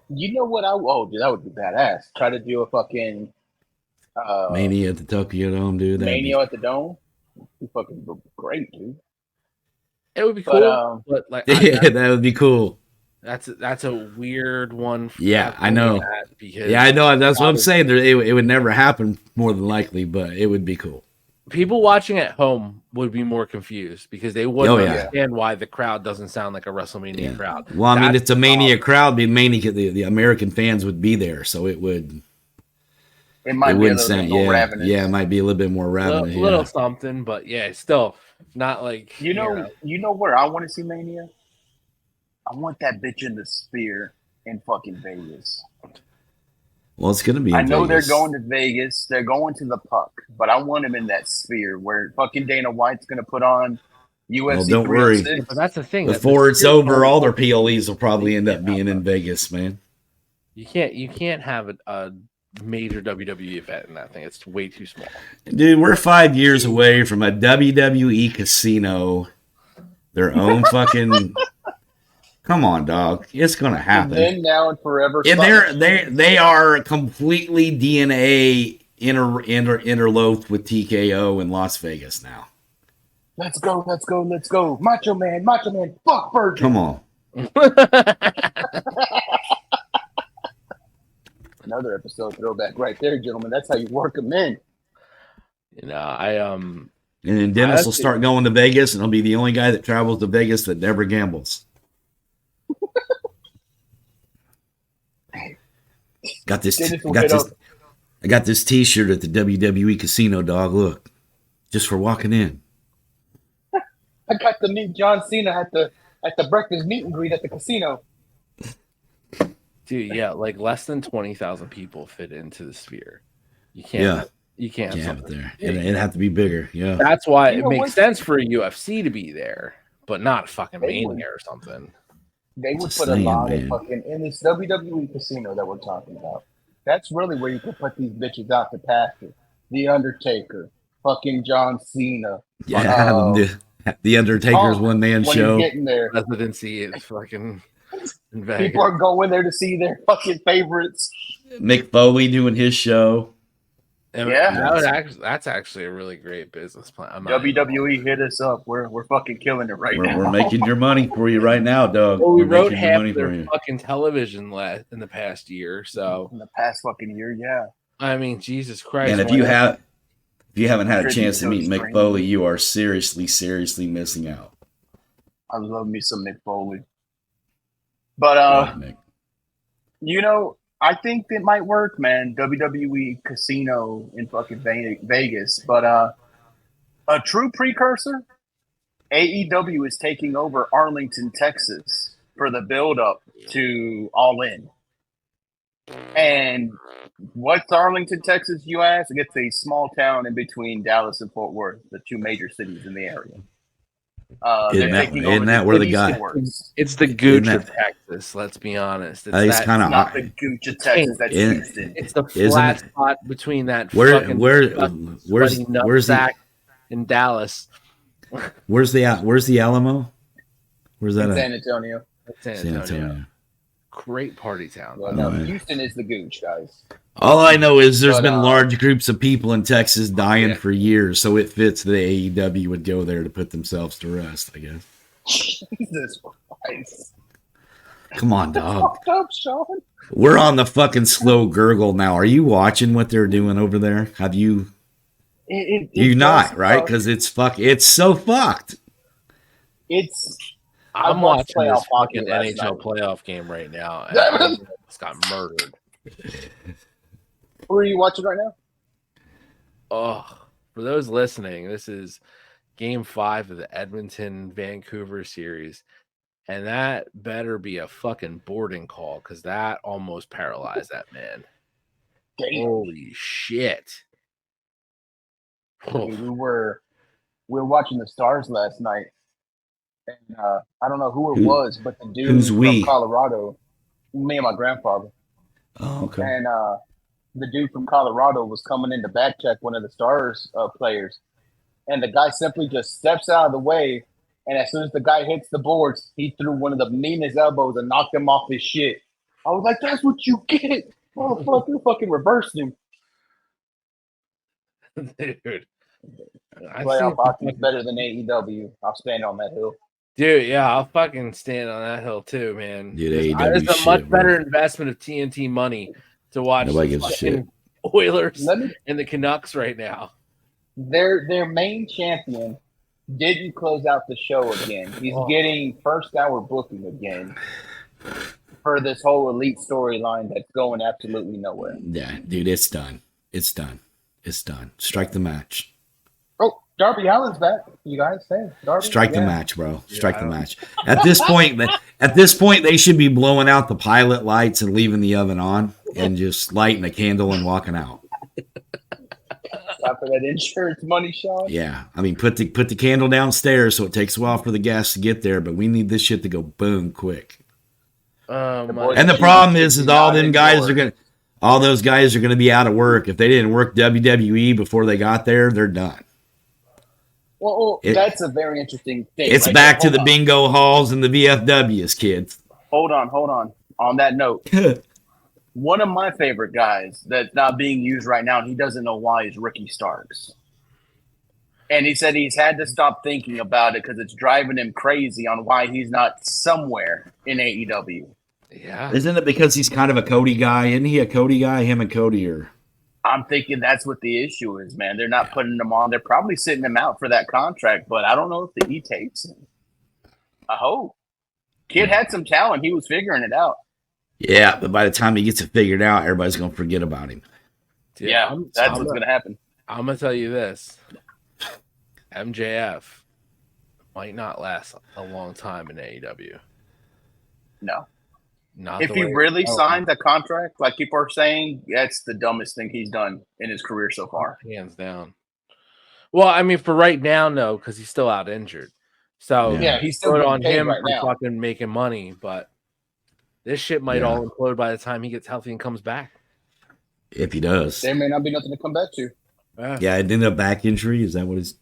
[SPEAKER 3] You know what? Dude, that would be badass. Try to do a fucking
[SPEAKER 4] Mania at the Tokyo Dome, dude.
[SPEAKER 3] Mania at the Dome. It'd be fucking great, dude.
[SPEAKER 5] It would be cool, but like
[SPEAKER 4] that would be cool.
[SPEAKER 5] That's a weird one.
[SPEAKER 4] Yeah, I know. I know. That's what I'm saying. It would never happen, more than likely, but it would be cool.
[SPEAKER 5] People watching at home would be more confused because they wouldn't understand why the crowd doesn't sound like a WrestleMania crowd.
[SPEAKER 4] Well, I mean, it's a Mania crowd. The American fans would be there, so it would.
[SPEAKER 3] It might be a little bit more ravenous.
[SPEAKER 4] Yeah, it might be a little bit more ravenous.
[SPEAKER 5] A little something, but still not like
[SPEAKER 3] you know where I want to see Mania. I want that bitch in the Sphere in fucking Vegas.
[SPEAKER 4] Well, it's going to be in
[SPEAKER 3] I know
[SPEAKER 4] Vegas.
[SPEAKER 3] They're going to Vegas. They're going to the Puck. But I want him in that Sphere where fucking Dana White's going to put on UFC.
[SPEAKER 4] Well, don't worry.
[SPEAKER 5] But that's the thing.
[SPEAKER 4] Before it's over, all their PLEs will probably end up being in Vegas, man.
[SPEAKER 5] You can't have a major WWE event in that thing. It's way too small.
[SPEAKER 4] Dude, we're 5 years away from a WWE casino. Their own fucking... Come on, dog. It's gonna happen.
[SPEAKER 3] Then, now, and forever.
[SPEAKER 4] And they are completely DNA interlope with TKO in Las Vegas now.
[SPEAKER 3] Let's go. Macho Man, fuck Virgin.
[SPEAKER 4] Come on.
[SPEAKER 3] Another episode throwback right there, gentlemen. That's how you work them in.
[SPEAKER 5] You know,
[SPEAKER 4] And then Dennis will start going to Vegas, and he'll be the only guy that travels to Vegas that never gambles. I got this T-shirt at the WWE casino, dog. Look, just for walking in.
[SPEAKER 3] I got to meet John Cena at the breakfast meet and greet at the casino.
[SPEAKER 5] dude, yeah, like less than 20,000 people fit into the sphere. You can't. You can't have it there.
[SPEAKER 4] It'd have to be bigger. Yeah,
[SPEAKER 5] that's why it makes sense for a UFC to be there, but not fucking Mania or something.
[SPEAKER 3] They would put a lot of fucking in this WWE casino that we're talking about. That's really where you could put these bitches out to pasture. The Undertaker, fucking John Cena.
[SPEAKER 4] Yeah, the Undertaker's one-man show.
[SPEAKER 3] Getting there.
[SPEAKER 5] Residency is fucking in Vegas.
[SPEAKER 3] People are going there to see their fucking favorites.
[SPEAKER 4] Mick Foley doing his show.
[SPEAKER 5] And that's actually a really great business plan.
[SPEAKER 3] WWE hit us up. We're fucking killing it right now.
[SPEAKER 4] We're making your money for you right now, Dog.
[SPEAKER 5] Well, we wrote half their fucking television in the past year. So
[SPEAKER 3] in the past fucking year, yeah.
[SPEAKER 5] I mean, Jesus Christ.
[SPEAKER 4] And if you haven't had a chance to meet Mick Foley, you are seriously missing out.
[SPEAKER 3] I love me some Mick Foley. But you know, I think it might work, man. WWE casino in fucking Vegas. But a true precursor, AEW is taking over Arlington, Texas for the build-up to All In. And what's Arlington, Texas, you ask? It's a small town in between Dallas and Fort Worth, the two major cities in the area.
[SPEAKER 4] Isn't that where the guy?
[SPEAKER 5] It's the Gooch of Texas. Let's be honest.
[SPEAKER 4] It's kind of
[SPEAKER 3] not the Gooch of Texas. That's Houston.
[SPEAKER 5] It's the flat spot between that.
[SPEAKER 4] Where's
[SPEAKER 5] Zach in Dallas?
[SPEAKER 4] Where's the Alamo? Where's that?
[SPEAKER 3] San Antonio.
[SPEAKER 5] San Antonio. Great party town.
[SPEAKER 3] Well, no, Houston is the Gooch, guys.
[SPEAKER 4] All I know is there's been large groups of people in Texas dying for years, so it fits that AEW would go there to put themselves to rest, I guess.
[SPEAKER 3] Jesus Christ.
[SPEAKER 4] Come on, dog.
[SPEAKER 3] Up, Sean.
[SPEAKER 4] We're on the fucking slow gurgle now. Are you watching what they're doing over there? Have you? You're not, right? Because it's so fucked.
[SPEAKER 5] I'm watching this fucking NHL playoff game right now. And it's got murdered.
[SPEAKER 3] Who are you watching right now?
[SPEAKER 5] Oh, for those listening, this is Game 5 of the Edmonton-Vancouver series. And that better be a fucking boarding call because that almost paralyzed that man.
[SPEAKER 3] Damn.
[SPEAKER 5] Holy shit.
[SPEAKER 3] We were watching the Stars last night. And I don't know who it was, but the dude from Colorado, me and my grandfather.
[SPEAKER 4] Oh, okay.
[SPEAKER 3] And the dude from Colorado was coming in to back check one of the Stars players. And the guy simply just steps out of the way. And as soon as the guy hits the boards, he threw one of the meanest elbows and knocked him off his shit. I was like, that's what you get. Motherfucker, you fucking reversed him.
[SPEAKER 5] Dude.
[SPEAKER 3] Playoff hockey is better than AEW. I'll stand on that hill.
[SPEAKER 5] Dude, yeah, I'll fucking stand on that hill too, man.
[SPEAKER 4] Dude,
[SPEAKER 5] it's a much better investment of TNT money to watch the fucking Oilers and the Canucks right now.
[SPEAKER 3] Their main champion didn't close out the show again. He's getting first hour booking again for this whole elite storyline that's going absolutely nowhere.
[SPEAKER 4] Yeah, dude, it's done. It's done. Strike the match.
[SPEAKER 3] Oh, Darby Allin's back. You guys say Darby?
[SPEAKER 4] Strike the match, bro. Strike the match. At this point, they should be blowing out the pilot lights and leaving the oven on and just lighting a candle and walking out.
[SPEAKER 3] Stop for that insurance money, Sean.
[SPEAKER 4] Yeah, I mean, put the candle downstairs so it takes a while for the gas to get there, but we need this shit to go boom quick. And the problem is all those guys are gonna be out of work. If they didn't work WWE before they got there, they're done.
[SPEAKER 3] Well, that's a very interesting thing.
[SPEAKER 4] It's right back to the bingo halls and the VFWs, kids.
[SPEAKER 3] Hold on. On that note, One of my favorite guys that's not being used right now, and he doesn't know why, is Ricky Starks. And he said he's had to stop thinking about it because it's driving him crazy on why he's not somewhere in AEW.
[SPEAKER 5] Yeah.
[SPEAKER 4] Isn't it because he's kind of a Cody guy? Isn't he a Cody guy? Him and Cody are.
[SPEAKER 3] I'm thinking that's what the issue is, man. They're not putting him on. They're probably sitting him out for that contract, but I don't know if he takes him. I hope. Kid had some talent. He was figuring it out.
[SPEAKER 4] Yeah, but by the time he gets it figured out, everybody's going to forget about him.
[SPEAKER 5] Dude,
[SPEAKER 3] Yeah, that's what's going to happen.
[SPEAKER 5] I'm going to tell you this. MJF might not last a long time in AEW.
[SPEAKER 3] No.
[SPEAKER 5] Not
[SPEAKER 3] if he really signed a contract, like people are saying, that's the dumbest thing he's done in his career so far.
[SPEAKER 5] Hands down. Well, I mean, for right now, no, because he's still out injured. So
[SPEAKER 3] yeah, he's still
[SPEAKER 5] good on him
[SPEAKER 3] right
[SPEAKER 5] for
[SPEAKER 3] now.
[SPEAKER 5] fucking making money, but this shit might all implode by the time he gets healthy and comes back.
[SPEAKER 4] If he does.
[SPEAKER 3] There may not be nothing to come back to.
[SPEAKER 4] Yeah, it ended up back injury. Is that what it's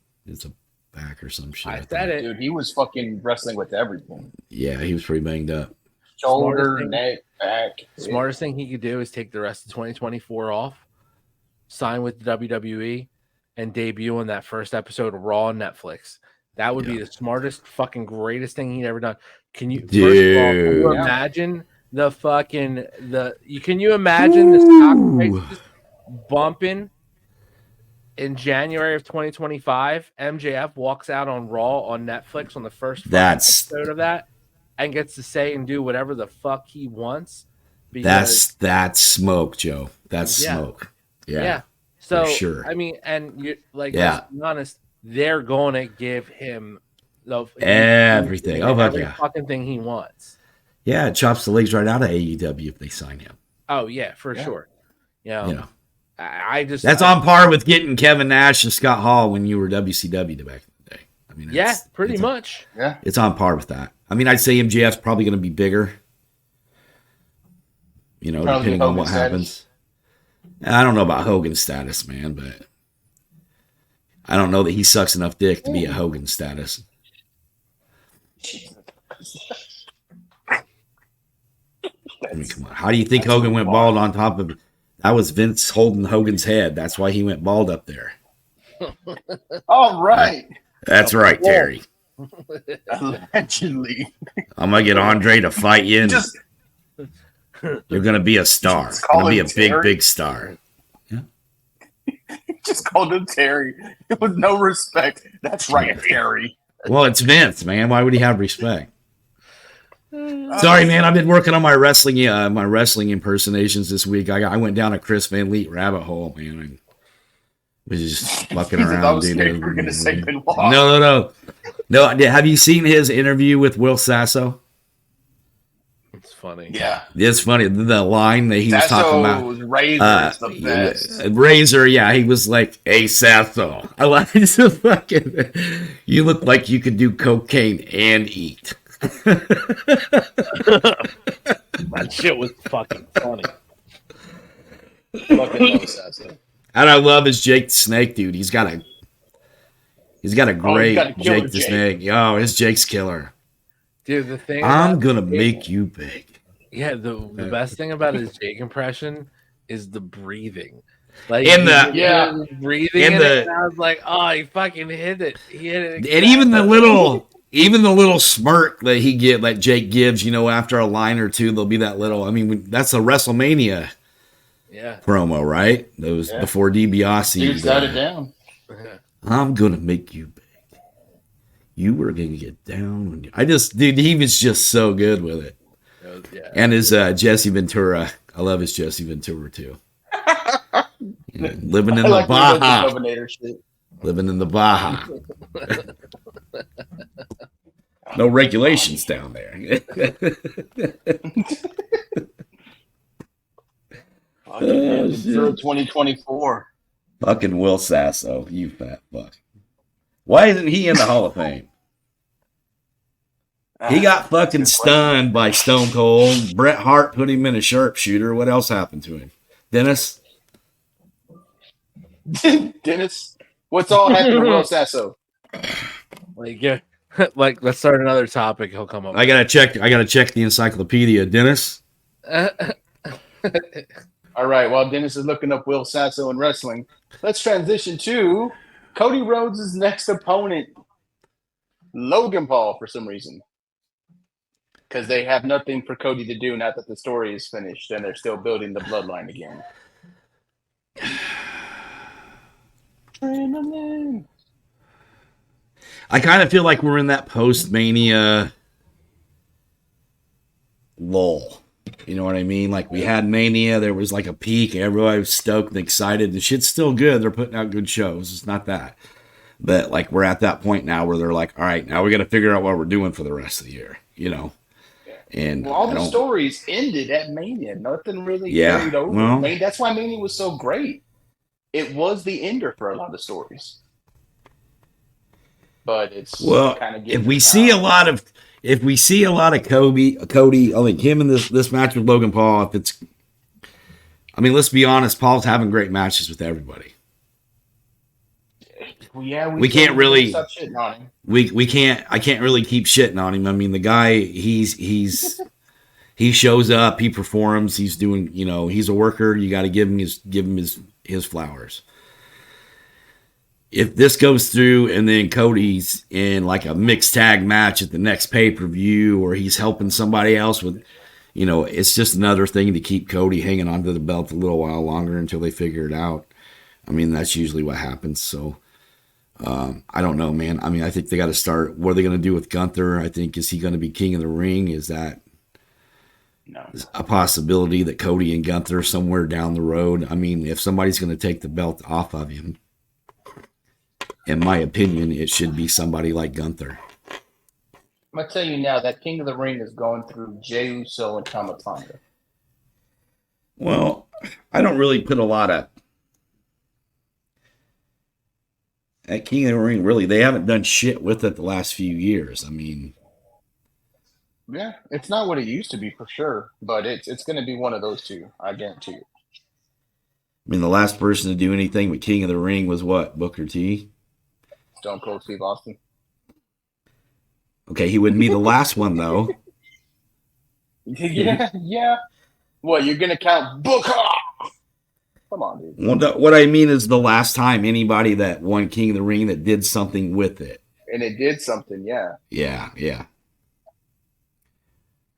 [SPEAKER 4] a back or some shit?
[SPEAKER 5] I said it.
[SPEAKER 3] Dude, he was fucking wrestling with everything.
[SPEAKER 4] Yeah, he was pretty banged up.
[SPEAKER 3] Shoulder, neck, back.
[SPEAKER 5] Smartest thing he could do is take the rest of 2024 off, sign with the WWE, and debut in that first episode of Raw on Netflix. That would be the smartest, fucking greatest thing he'd ever done. Can you, first of all, can you imagine the fucking can you imagine the stock prices bumping in January of 2025? MJF walks out on Raw on Netflix on the first episode of that and gets to say and do whatever the fuck he wants.
[SPEAKER 4] That's smoke, Joe. That's smoke. Yeah.
[SPEAKER 5] So
[SPEAKER 4] sure.
[SPEAKER 5] I mean, and you let's be honest, they're going to give him
[SPEAKER 4] everything.
[SPEAKER 5] Every fucking thing he wants.
[SPEAKER 4] Yeah, it chops the legs right out of AEW if they sign him.
[SPEAKER 5] Oh yeah, for sure. You know,
[SPEAKER 4] that's on par with getting Kevin Nash and Scott Hall when you were WCW back in the day. I mean,
[SPEAKER 5] pretty much.
[SPEAKER 4] It's on par with that. I mean, I'd say MJF's probably going to be bigger. You know,
[SPEAKER 3] probably
[SPEAKER 4] depending on what happens. I don't know about Hogan's status, man, but I don't know that he sucks enough dick to be at Hogan's status. I mean, come on. How do you think Hogan went bald on top of it? That was Vince holding Hogan's head. That's why he went bald up there.
[SPEAKER 3] All right.
[SPEAKER 4] That's right, Terry.
[SPEAKER 3] Allegedly.
[SPEAKER 4] I'm going to get Andre to fight you. You're going to be a star. You're going to be a big star. Yeah.
[SPEAKER 3] Just called him Terry. It was no respect. That's right, Terry.
[SPEAKER 4] Well, it's Vince, man. Why would he have respect? Sorry, man. I've been working on my wrestling impersonations this week. I went down a Chris Van Vliet rabbit hole, man. And was just fucking around.
[SPEAKER 3] I was scared you were going to say Benoit.
[SPEAKER 4] No. Have you seen his interview with Will Sasso?
[SPEAKER 5] It's funny.
[SPEAKER 3] Yeah.
[SPEAKER 4] It's funny. The line that he was talking about.
[SPEAKER 3] Razor's the best.
[SPEAKER 4] Razor, yeah. He was like, hey, Sasso. I like the fucking. You look like you could do cocaine and eat.
[SPEAKER 5] That shit was fucking funny.
[SPEAKER 3] Fucking love Sasso.
[SPEAKER 4] And I love his Jake the Snake, dude. He's got a great Jake the Snake. Oh, his Jake's killer.
[SPEAKER 5] Dude, the thing
[SPEAKER 4] I'm gonna make you big.
[SPEAKER 5] Yeah, the best thing about his Jake impression is the breathing. Like breathing in it, and I was like, oh, he fucking hit it. He hit it.
[SPEAKER 4] And even the little smirk that that Jake gives, you know, after a line or two, there'll be that little. I mean, that's a WrestleMania promo, right? Those before DiBiase.
[SPEAKER 3] Dude's got it down.
[SPEAKER 4] I'm gonna make you big. You were gonna get down. Dude, he was just so good with it. And his Jesse Ventura. I love his Jesse Ventura too. Living in the Baja. Living in the Baja. No regulations down there.
[SPEAKER 3] 2024.
[SPEAKER 4] Fucking Will Sasso, you fat fuck. Why isn't he in the Hall of Fame? He got fucking stunned by Stone Cold. Bret Hart put him in a sharpshooter. What else happened to him? Dennis?
[SPEAKER 3] Dennis? What's all happened to Will Sasso?
[SPEAKER 5] Let's start another topic. He'll come up.
[SPEAKER 4] I gotta check the encyclopedia. Dennis?
[SPEAKER 3] All right. While Dennis is looking up Will Sasso in wrestling, let's transition to Cody Rhodes' next opponent, Logan Paul, for some reason. Because they have nothing for Cody to do now that the story is finished, and they're still building the bloodline again.
[SPEAKER 4] I kind of feel like we're in that post-Mania lull. You know what I mean? Like, we had Mania, there was like a peak, everybody was stoked and excited. The shit's still good. They're putting out good shows. It's not that. But, like, we're at that point now where they're like, all right, now we got to figure out what we're doing for the rest of the year, you know? And
[SPEAKER 3] all the stories ended at Mania. Nothing really carried over.
[SPEAKER 4] Well,
[SPEAKER 3] that's why Mania was so great. It was the ender for a lot of stories. But it's kind of
[SPEAKER 4] if we see a lot of Cody, I think him in this match with Logan Paul, let's be honest, Paul's having great matches with everybody. We can't really stop shitting on him. I can't really keep shitting on him. I mean, the guy, he shows up, he performs, he's doing, he's a worker. You got to give him his flowers. If this goes through and then Cody's in like a mixed tag match at the next pay-per-view, or he's helping somebody else with, it's just another thing to keep Cody hanging onto the belt a little while longer until they figure it out. I mean, that's usually what happens. So, I don't know, man. I mean, I think they got to start. What are they going to do with Gunther? I think, is he going to be king of the ring? Is that a possibility that Cody and Gunther somewhere down the road? I mean, if somebody's going to take the belt off of him, in my opinion, it should be somebody like Gunther.
[SPEAKER 3] I'm going to tell you now that King of the Ring is going through Jey Uso and Tama Tonga.
[SPEAKER 4] Well, I don't really put a lot of... At King of the Ring, really, they haven't done shit with it the last few years. I mean...
[SPEAKER 3] Yeah, it's not what it used to be for sure, but it's going to be one of those two, I guarantee you.
[SPEAKER 4] I mean, the last person to do anything with King of the Ring was what? Booker T?
[SPEAKER 3] Stone Cold Steve Austin.
[SPEAKER 4] Okay, he wouldn't be the last one, though.
[SPEAKER 3] Yeah. What, you're going to count Booker? Come on, dude.
[SPEAKER 4] Well, what I mean is the last time anybody that won King of the Ring that did something with it.
[SPEAKER 3] And it did something, yeah.
[SPEAKER 4] Yeah.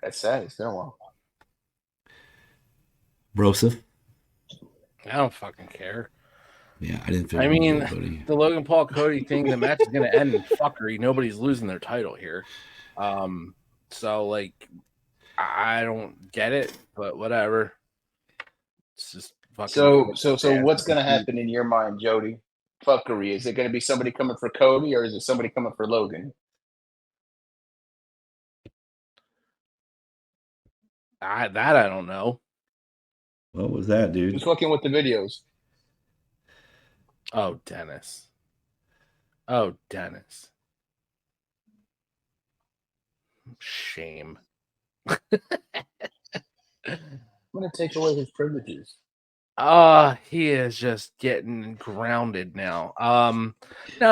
[SPEAKER 3] That's sad. It's been a while.
[SPEAKER 4] Broseph?
[SPEAKER 5] I don't fucking care.
[SPEAKER 4] Yeah, I didn't feel
[SPEAKER 5] the Logan Paul Cody thing, the match is going to end in fuckery. Nobody's losing their title here. So, like, I don't get it, but whatever. It's just fucking.
[SPEAKER 3] So what's going to happen in your mind, Jody? Fuckery. Is it going to be somebody coming for Cody, or is it somebody coming for Logan?
[SPEAKER 5] I don't know.
[SPEAKER 4] What was that, dude?
[SPEAKER 3] Just looking with the videos.
[SPEAKER 5] Oh, Dennis. Shame.
[SPEAKER 3] I'm going to take away his privileges.
[SPEAKER 5] He is just getting grounded now. No,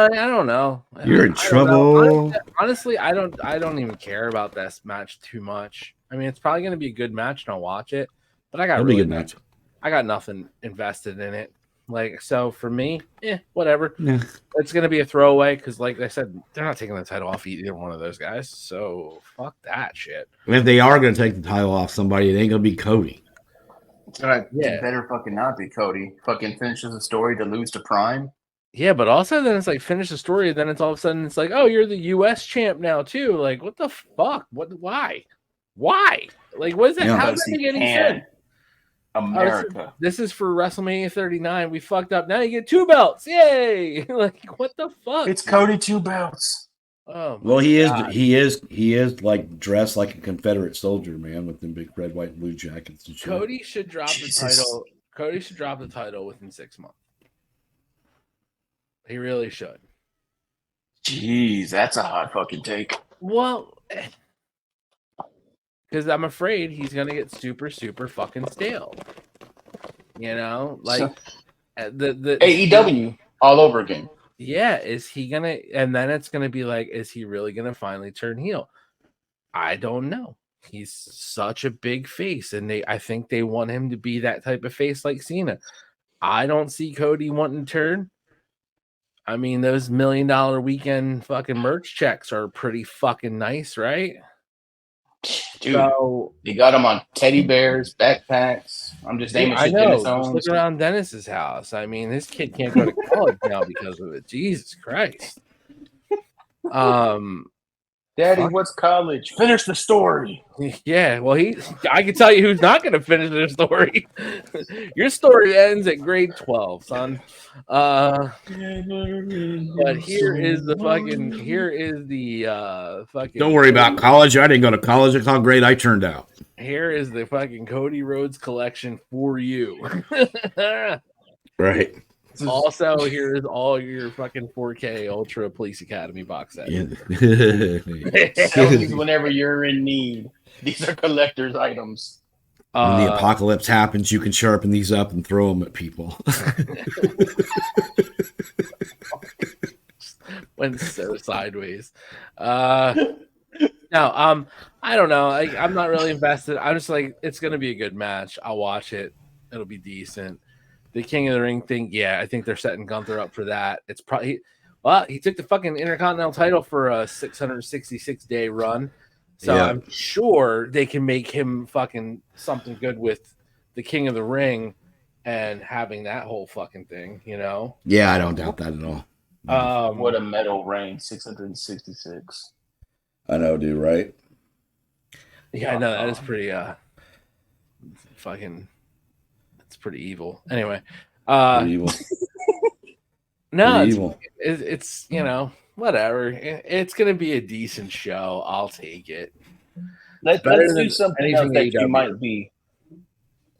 [SPEAKER 5] I don't know.
[SPEAKER 4] You're in trouble.
[SPEAKER 5] Honestly, I don't even care about this match too much. I mean, it's probably going to be a good match, and I'll watch it. But I got
[SPEAKER 4] good match.
[SPEAKER 5] I got nothing invested in it. Like, so for me, whatever.
[SPEAKER 4] Yeah.
[SPEAKER 5] It's going to be a throwaway because, like I said, they're not taking the title off either one of those guys. So fuck that shit.
[SPEAKER 4] And if they are going to take the title off somebody, it ain't going to be Cody.
[SPEAKER 3] It better fucking not be Cody. Fucking finishes the story to lose to Prime.
[SPEAKER 5] Yeah, but also then it's like finish the story, and then it's all of a sudden it's like, oh, you're the U.S. champ now too. Like, what the fuck? Why? Like, what is that? How does that make any sense?
[SPEAKER 3] America.
[SPEAKER 5] This is for WrestleMania 39. We fucked up. Now you get 2 belts. Yay! Like, what the fuck?
[SPEAKER 3] It's Cody 2 belts.
[SPEAKER 5] Oh,
[SPEAKER 4] well, he is like dressed like a Confederate soldier, man, with them big red, white, and blue jackets and shit.
[SPEAKER 5] Cody should drop the title. Cody should drop the title within 6 months. He really should.
[SPEAKER 3] Jeez, that's a hot fucking take.
[SPEAKER 5] Well, because I'm afraid he's gonna get super, super fucking stale. You know, like the
[SPEAKER 3] AEW all over again.
[SPEAKER 5] Yeah, is he gonna? And then it's gonna be like, is he really gonna finally turn heel? I don't know. he's such a big face, and I think they want him to be that type of face like Cena. I don't see Cody wanting to turn. I mean, those $1 million weekend fucking merch checks are pretty fucking nice, right?
[SPEAKER 3] Dude,
[SPEAKER 5] so
[SPEAKER 3] they got them on teddy bears, backpacks. I'm just naming
[SPEAKER 5] I
[SPEAKER 3] shit Dennis
[SPEAKER 5] know. Just
[SPEAKER 3] owns.
[SPEAKER 5] look around Dennis's house. I mean, this kid can't go to college now because of it. Jesus Christ.
[SPEAKER 3] Daddy, what's college? Finish the story.
[SPEAKER 5] Yeah, well, I can tell you who's not going to finish their story. Your story ends at grade 12, son. But here is the fucking.
[SPEAKER 4] Don't worry about college. I didn't go to college. Look how great I turned out.
[SPEAKER 5] Here is the fucking Cody Rhodes collection for you.
[SPEAKER 4] Right.
[SPEAKER 5] Also, here is all your fucking 4K Ultra Police Academy box set.
[SPEAKER 4] Yeah.
[SPEAKER 3] Sell these whenever you're in need. These are collector's items.
[SPEAKER 4] When the apocalypse happens, you can sharpen these up and throw them at people.
[SPEAKER 5] Went so sideways. No, I don't know. I'm not really invested. I'm just like, it's going to be a good match. I'll watch it. It'll be decent. The King of the Ring thing, yeah, I think they're setting Gunther up for that. It's probably, he took the fucking Intercontinental title for a 666-day run. So yeah. I'm sure they can make him fucking something good with the King of the Ring and having that whole fucking thing, you know?
[SPEAKER 4] Yeah, I don't doubt that at all.
[SPEAKER 3] What a metal reign, 666.
[SPEAKER 4] I know, dude, right?
[SPEAKER 5] Yeah, I know. That is pretty, fucking... pretty evil. Anyway,
[SPEAKER 4] pretty evil.
[SPEAKER 5] No, it's you know, whatever. It's gonna be a decent show. I'll take it.
[SPEAKER 3] Let's do something else that you might be.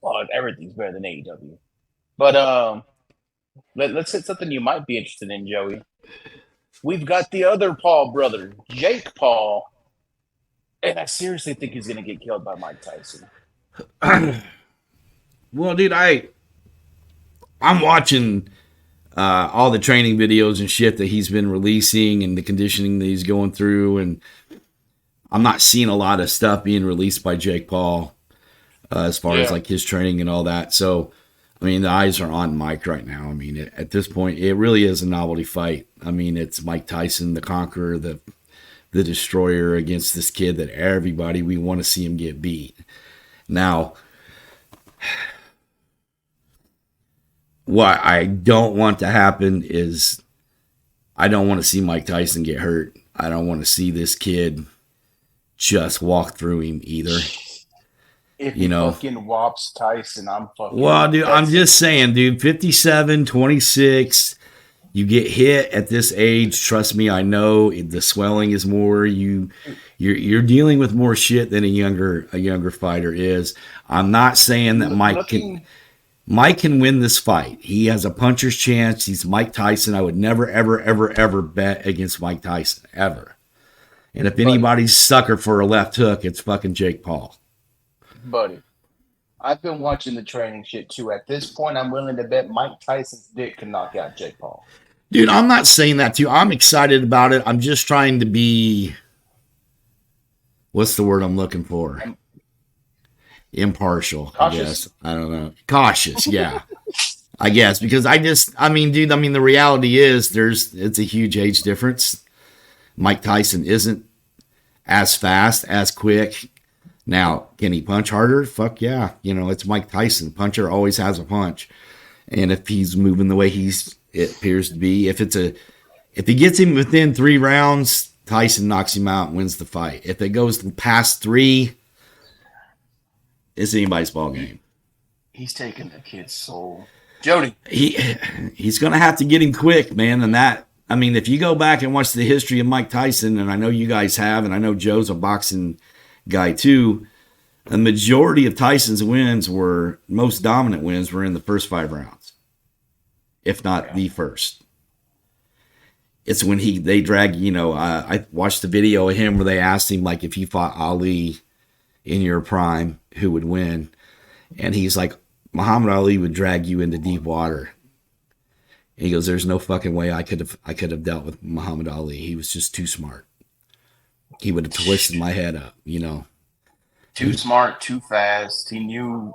[SPEAKER 3] Well, everything's better than AEW, but let's hit something you might be interested in, Joey. We've got the other Paul brother, Jake Paul, and I seriously think he's gonna get killed by Mike Tyson.
[SPEAKER 4] Well, dude, I'm watching all the training videos and shit that he's been releasing and the conditioning that he's going through, and I'm not seeing a lot of stuff being released by Jake Paul as far as like his training and all that. So, I mean, the eyes are on Mike right now. I mean, at this point, it really is a novelty fight. I mean, it's Mike Tyson, the conqueror, the destroyer against this kid that everybody, we want to see him get beat. Now, what I don't want to happen is I don't want to see Mike Tyson get hurt. I don't want to see this kid just walk through him either.
[SPEAKER 3] If you fucking whops Tyson, I'm fucking...
[SPEAKER 4] Well, dude, I'm just saying, dude, 57, 26, you get hit at this age. Trust me, I know the swelling is more. You're dealing with more shit than a younger fighter is. I'm not saying that Mike can win this fight. He has a puncher's chance. He's Mike Tyson. I would never, ever, ever, ever bet against Mike Tyson, ever. And if anybody's sucker for a left hook, it's fucking Jake Paul.
[SPEAKER 3] Buddy, I've been watching the training shit too. At this point, I'm willing to bet Mike Tyson's dick can knock out Jake Paul.
[SPEAKER 4] Dude, I'm not saying that to you. I'm excited about it. I'm just trying to be... What's the word I'm looking for? Impartial, cautious. I guess. I don't know. Cautious, yeah. I guess, because the reality is it's a huge age difference. Mike Tyson isn't as fast, as quick. Now, can he punch harder? Fuck yeah. You know, it's Mike Tyson. Puncher always has a punch. And if he's moving the way it appears to be, if he gets him within 3 rounds, Tyson knocks him out and wins the fight. If it goes past 3, it's anybody's ball game.
[SPEAKER 3] He's taking the kid's soul. Jody.
[SPEAKER 4] He's going to have to get him quick, man. And that, I mean, if you go back and watch the history of Mike Tyson, and I know you guys have, and I know Joe's a boxing guy too, the majority of Tyson's most dominant wins were in the first 5 rounds, if not the first. It's when they drag, I watched the video of him where they asked him, like, if he fought Ali in your prime, who would win? And he's like, Muhammad Ali would drag you into deep water. And he goes, there's no fucking way I could have dealt with Muhammad Ali. He was just too smart. He would have twisted my head up,
[SPEAKER 3] Too smart, too fast. He knew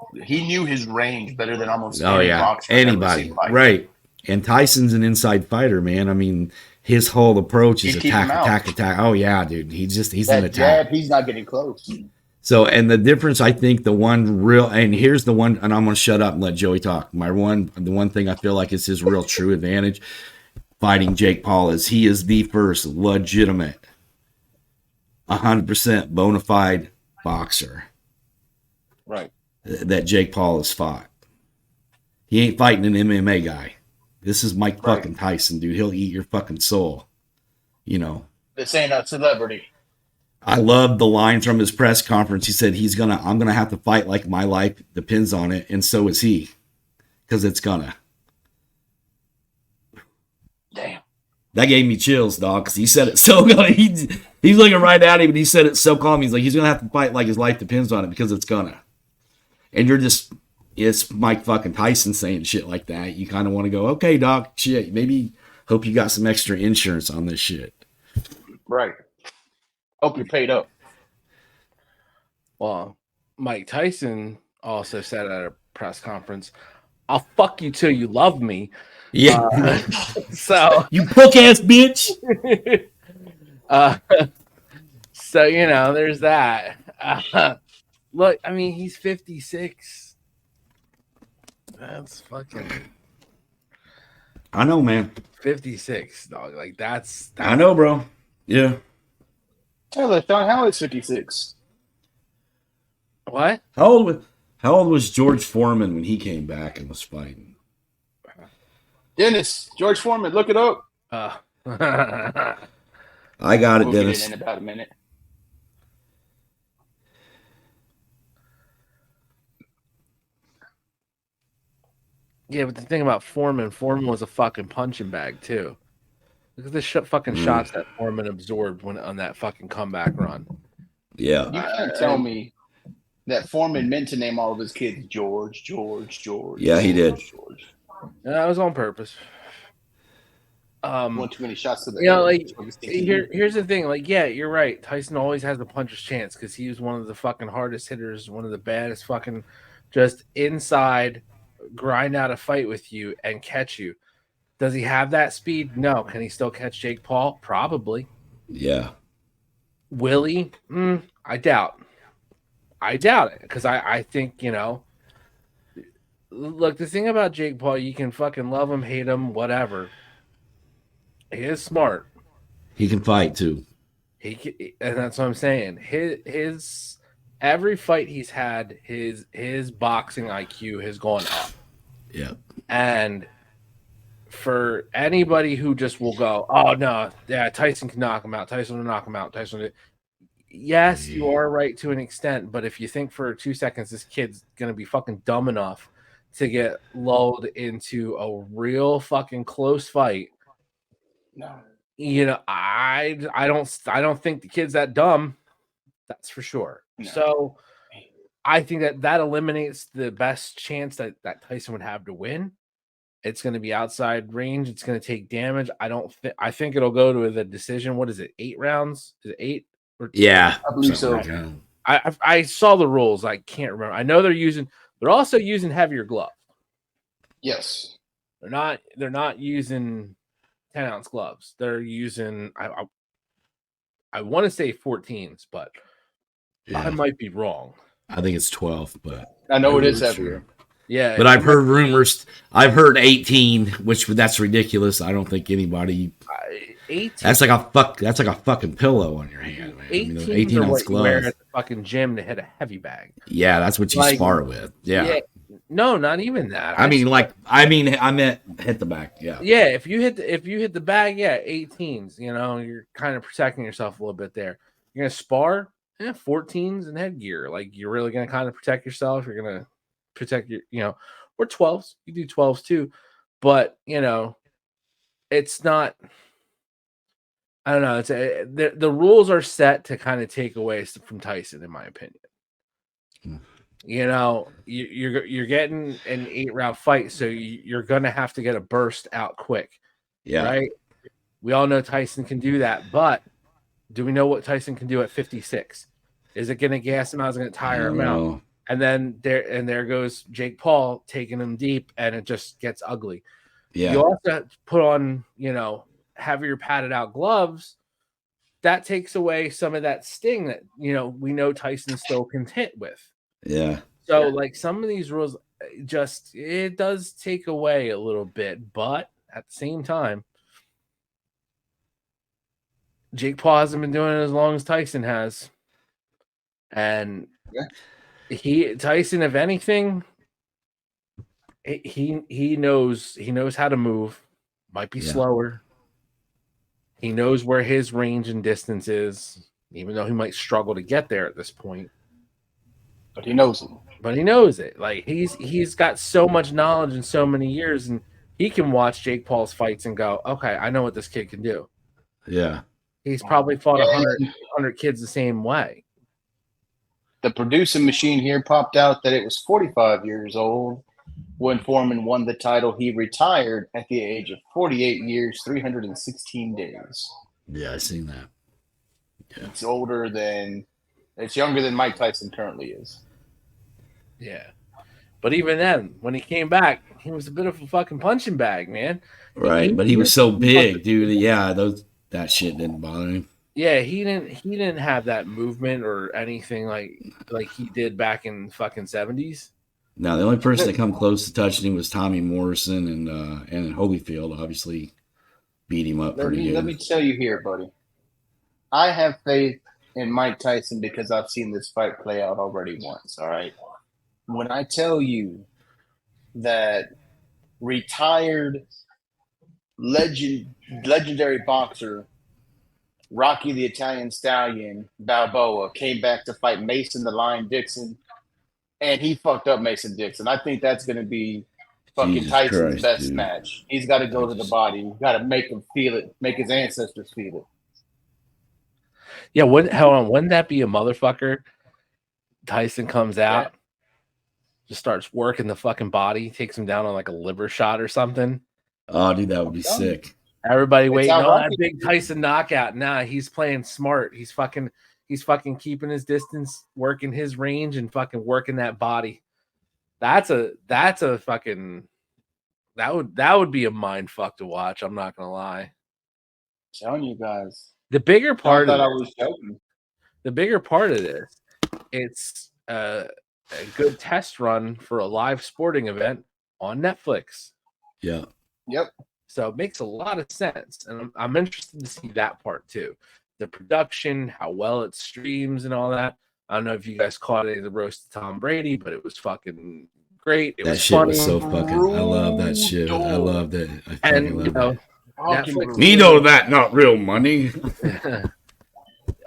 [SPEAKER 3] his range better than almost any boxer I've ever
[SPEAKER 4] anybody,
[SPEAKER 3] seen fight.
[SPEAKER 4] right? And Tyson's an inside fighter, man. I mean, his whole approach is
[SPEAKER 3] He'd keep him
[SPEAKER 4] attack. Oh yeah, dude. He's an
[SPEAKER 3] That
[SPEAKER 4] attack.
[SPEAKER 3] jab, he's not getting close.
[SPEAKER 4] So, and the difference, I think, and here's the one, and I'm going to shut up and let Joey talk. The one thing I feel like is his real true advantage fighting Jake Paul is he is the first legitimate, 100% bona fide boxer.
[SPEAKER 3] Right.
[SPEAKER 4] That Jake Paul has fought. He ain't fighting an MMA guy. This is Mike fucking Tyson, dude. He'll eat your fucking soul. You know.
[SPEAKER 3] This ain't a celebrity.
[SPEAKER 4] I love the line from his press conference. He said I'm gonna have to fight like my life depends on it, and so is he, because it's gonna.
[SPEAKER 3] Damn.
[SPEAKER 4] That gave me chills, dog. Because he said it so good. He's looking right at him, and he said it so calm. He's like, he's gonna have to fight like his life depends on it because it's gonna. And it's Mike fucking Tyson saying shit like that. You kind of want to go, okay, dog. Shit, maybe hope you got some extra insurance on this shit.
[SPEAKER 3] Right. Hope you're paid up.
[SPEAKER 5] Well, Mike Tyson also said at a press conference, "I'll fuck you till you love me."
[SPEAKER 4] Yeah.
[SPEAKER 5] So
[SPEAKER 4] you punk ass bitch.
[SPEAKER 5] So there's that. Look, I mean, he's 56. That's fucking.
[SPEAKER 4] I know, man.
[SPEAKER 5] 56, dog. Like that's
[SPEAKER 4] I know, bro. Yeah.
[SPEAKER 3] Tell us, Sean, how is 56?
[SPEAKER 5] What?
[SPEAKER 4] How old was George Foreman when he came back and was fighting?
[SPEAKER 3] Dennis, George Foreman, look it up.
[SPEAKER 4] I got it, Dennis.
[SPEAKER 3] Get it in about a minute.
[SPEAKER 5] Yeah, but the thing about Foreman was a fucking punching bag too. Look at the fucking shots that Foreman absorbed on that fucking comeback run.
[SPEAKER 4] Yeah.
[SPEAKER 3] You can't tell me that Foreman meant to name all of his kids George.
[SPEAKER 4] Yeah, he did.
[SPEAKER 3] George.
[SPEAKER 5] Yeah, that was on purpose.
[SPEAKER 3] One too many shots to the
[SPEAKER 5] here's the thing. Like, yeah, you're right. Tyson always has the puncher's chance because he was one of the fucking hardest hitters, one of the baddest fucking just inside grind out a fight with you and catch you. Does he have that speed? No. Can he still catch Jake Paul? Probably.
[SPEAKER 4] Yeah.
[SPEAKER 5] Will he? I doubt. I doubt it because I think, look, the thing about Jake Paul, you can fucking love him, hate him, whatever. He is smart.
[SPEAKER 4] He can fight too.
[SPEAKER 5] And that's what I'm saying. His every fight he's had, his boxing IQ has gone up.
[SPEAKER 4] Yeah.
[SPEAKER 5] And for anybody who just will go, oh no, yeah, Tyson can knock him out. Tyson will knock him out. Yes, you are right to an extent, but if you think for 2 seconds this kid's gonna be fucking dumb enough to get lulled into a real fucking close fight,
[SPEAKER 3] no,
[SPEAKER 5] I don't think the kid's that dumb. That's for sure. No. So I think that eliminates the best chance that Tyson would have to win. It's going to be outside range. It's going to take damage. I think it'll go to the decision. What is it? 8 rounds? Is it 8?
[SPEAKER 4] Yeah,
[SPEAKER 3] I believe so.
[SPEAKER 5] I saw the rules. I can't remember. I know they're also using heavier gloves.
[SPEAKER 3] Yes.
[SPEAKER 5] They're not using 10-ounce gloves. They're using I want to say 14s, but I might be wrong.
[SPEAKER 4] I think it's 12, but
[SPEAKER 3] I know it is heavier.
[SPEAKER 5] Yeah,
[SPEAKER 4] but I've heard rumors. I've heard 18, which that's ridiculous. I don't think anybody.
[SPEAKER 5] 18.
[SPEAKER 4] That's like a fucking pillow on your hand, man.
[SPEAKER 5] 18-ounce gloves. You wear at the fucking gym to hit a heavy bag.
[SPEAKER 4] Yeah, that's what you spar with. Yeah.
[SPEAKER 5] No, not even that.
[SPEAKER 4] I meant hit the bag. Yeah.
[SPEAKER 5] Yeah, if you hit the bag, 18s. You're kind of protecting yourself a little bit there. You're gonna spar, 14s and headgear. Like you're really gonna kind of protect yourself. You're gonna protect your, or 12s. You do 12s too, but it's not. I don't know. It's the rules are set to kind of take away from Tyson, in my opinion. You're getting an 8-round fight, so you're gonna have to get a burst out quick.
[SPEAKER 4] Yeah.
[SPEAKER 5] Right. We all know Tyson can do that, but do we know what Tyson can do at 56? Is it going to gas him out? Is it going to tire him out? And then there goes Jake Paul taking him deep, and it just gets ugly.
[SPEAKER 4] Yeah.
[SPEAKER 5] You also have to put on, have your padded out gloves. That takes away some of that sting that, we know Tyson still can hit with.
[SPEAKER 4] Yeah.
[SPEAKER 5] So like some of these rules it does take away a little bit, but at the same time, Jake Paul hasn't been doing it as long as Tyson has. And Tyson, if anything, he knows how to move. Might be slower. He knows where his range and distance is, even though he might struggle to get there at this point.
[SPEAKER 3] But he knows it.
[SPEAKER 5] Like he's got so much knowledge and so many years, and he can watch Jake Paul's fights and go, okay, I know what this kid can do.
[SPEAKER 4] Yeah.
[SPEAKER 5] He's probably fought 100 kids the same way.
[SPEAKER 3] The producing machine here popped out that it was 45 years old when Foreman won the title. He retired at the age of 48 years, 316 days.
[SPEAKER 4] Yeah, I seen that. Yeah.
[SPEAKER 3] It's younger than Mike Tyson currently is.
[SPEAKER 5] Yeah. But even then, when he came back, he was a bit of a fucking punching bag, man.
[SPEAKER 4] Right, but he was so big, dude. Yeah, that shit didn't bother him.
[SPEAKER 5] Yeah, he didn't have that movement or anything like he did back in fucking 70s.
[SPEAKER 4] No, the only person that come close to touching him was Tommy Morrison, and Holyfield obviously beat him up pretty good.
[SPEAKER 3] Let me tell you here, buddy. I have faith in Mike Tyson because I've seen this fight play out already once, all right? When I tell you that retired legendary boxer Rocky the Italian Stallion Balboa came back to fight Mason the Lion Dixon, and he fucked up Mason Dixon. I think that's going to be fucking Tyson's best match. He's got to go to the body. He's got to make him feel it, make his ancestors feel it.
[SPEAKER 5] Yeah, wouldn't that be a motherfucker? Tyson comes out, just starts working the fucking body, takes him down on like a liver shot or something.
[SPEAKER 4] Oh, dude, that would be sick.
[SPEAKER 5] Everybody waiting on that big Tyson knockout. Nah, he's playing smart. He's fucking keeping his distance, working his range, and fucking working that body. That's a fucking that would be a mind fuck to watch. I'm not gonna lie.
[SPEAKER 3] I'm telling you guys.
[SPEAKER 5] The bigger part of
[SPEAKER 3] I was joking.
[SPEAKER 5] The bigger part of this, it's a good test run for a live sporting event on Netflix.
[SPEAKER 4] Yeah.
[SPEAKER 3] Yep.
[SPEAKER 5] So it makes a lot of sense. And I'm interested to see that part too. The production, how well it streams and all that. I don't know if you guys caught any of the roast of Tom Brady, but it was fucking great. It was
[SPEAKER 4] shit
[SPEAKER 5] funny.
[SPEAKER 4] Was so fucking, I love that shit. I love that.
[SPEAKER 5] And,
[SPEAKER 4] Netflix, me know that, not real money.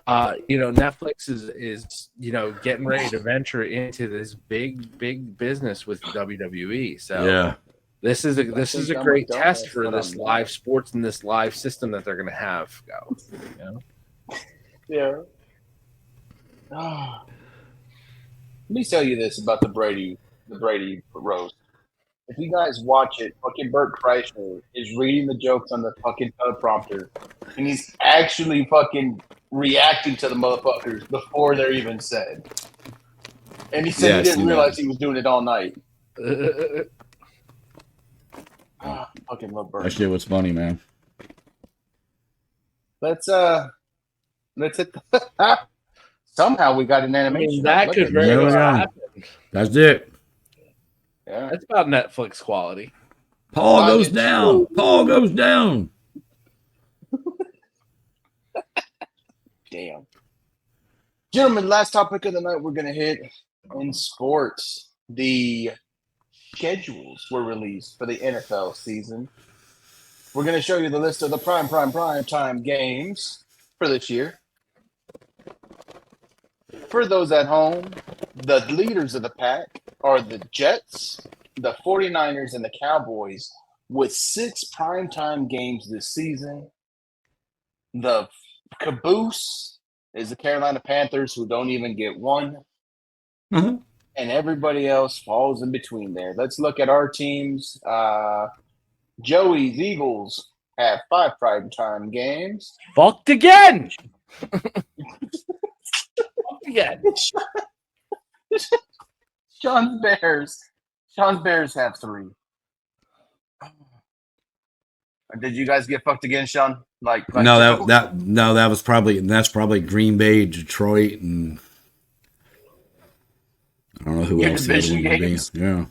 [SPEAKER 5] Netflix is getting ready to venture into this big business with WWE. So yeah. This is a great test for this live sports and this live system that they're going to have go.
[SPEAKER 3] Yeah. Let me tell you this about the Brady roast. If you guys watch it, fucking Bert Kreischer is reading the jokes on the fucking teleprompter, and he's actually fucking reacting to the motherfuckers before they're even said. And he said he didn't realize he was doing it all night. Fucking love Bert.
[SPEAKER 4] That shit was funny, man.
[SPEAKER 3] Let's hit the somehow we got an animation.
[SPEAKER 5] That could very well happen.
[SPEAKER 4] That's it.
[SPEAKER 3] Yeah.
[SPEAKER 5] That's about Netflix quality.
[SPEAKER 4] Paul goes down. Paul goes down.
[SPEAKER 3] Damn. Gentlemen, last topic of the night we're going to hit in sports. The schedules were released for the NFL season. We're going to show you the list of the prime time games for this year. For those at home, the leaders of the pack are the Jets, the 49ers, and the Cowboys with 6 primetime games this season. The caboose is the Carolina Panthers, who don't even get one.
[SPEAKER 4] Mm-hmm.
[SPEAKER 3] And everybody else falls in between there. Let's look at our teams. Joey's Eagles have 5 primetime games.
[SPEAKER 5] Fucked again. again.
[SPEAKER 3] Sean's Bears. Sean's Bears have 3. Did you guys get fucked again, Sean? Like
[SPEAKER 4] no, that's probably Green Bay, Detroit, and I don't know who else the other one would be. Yeah.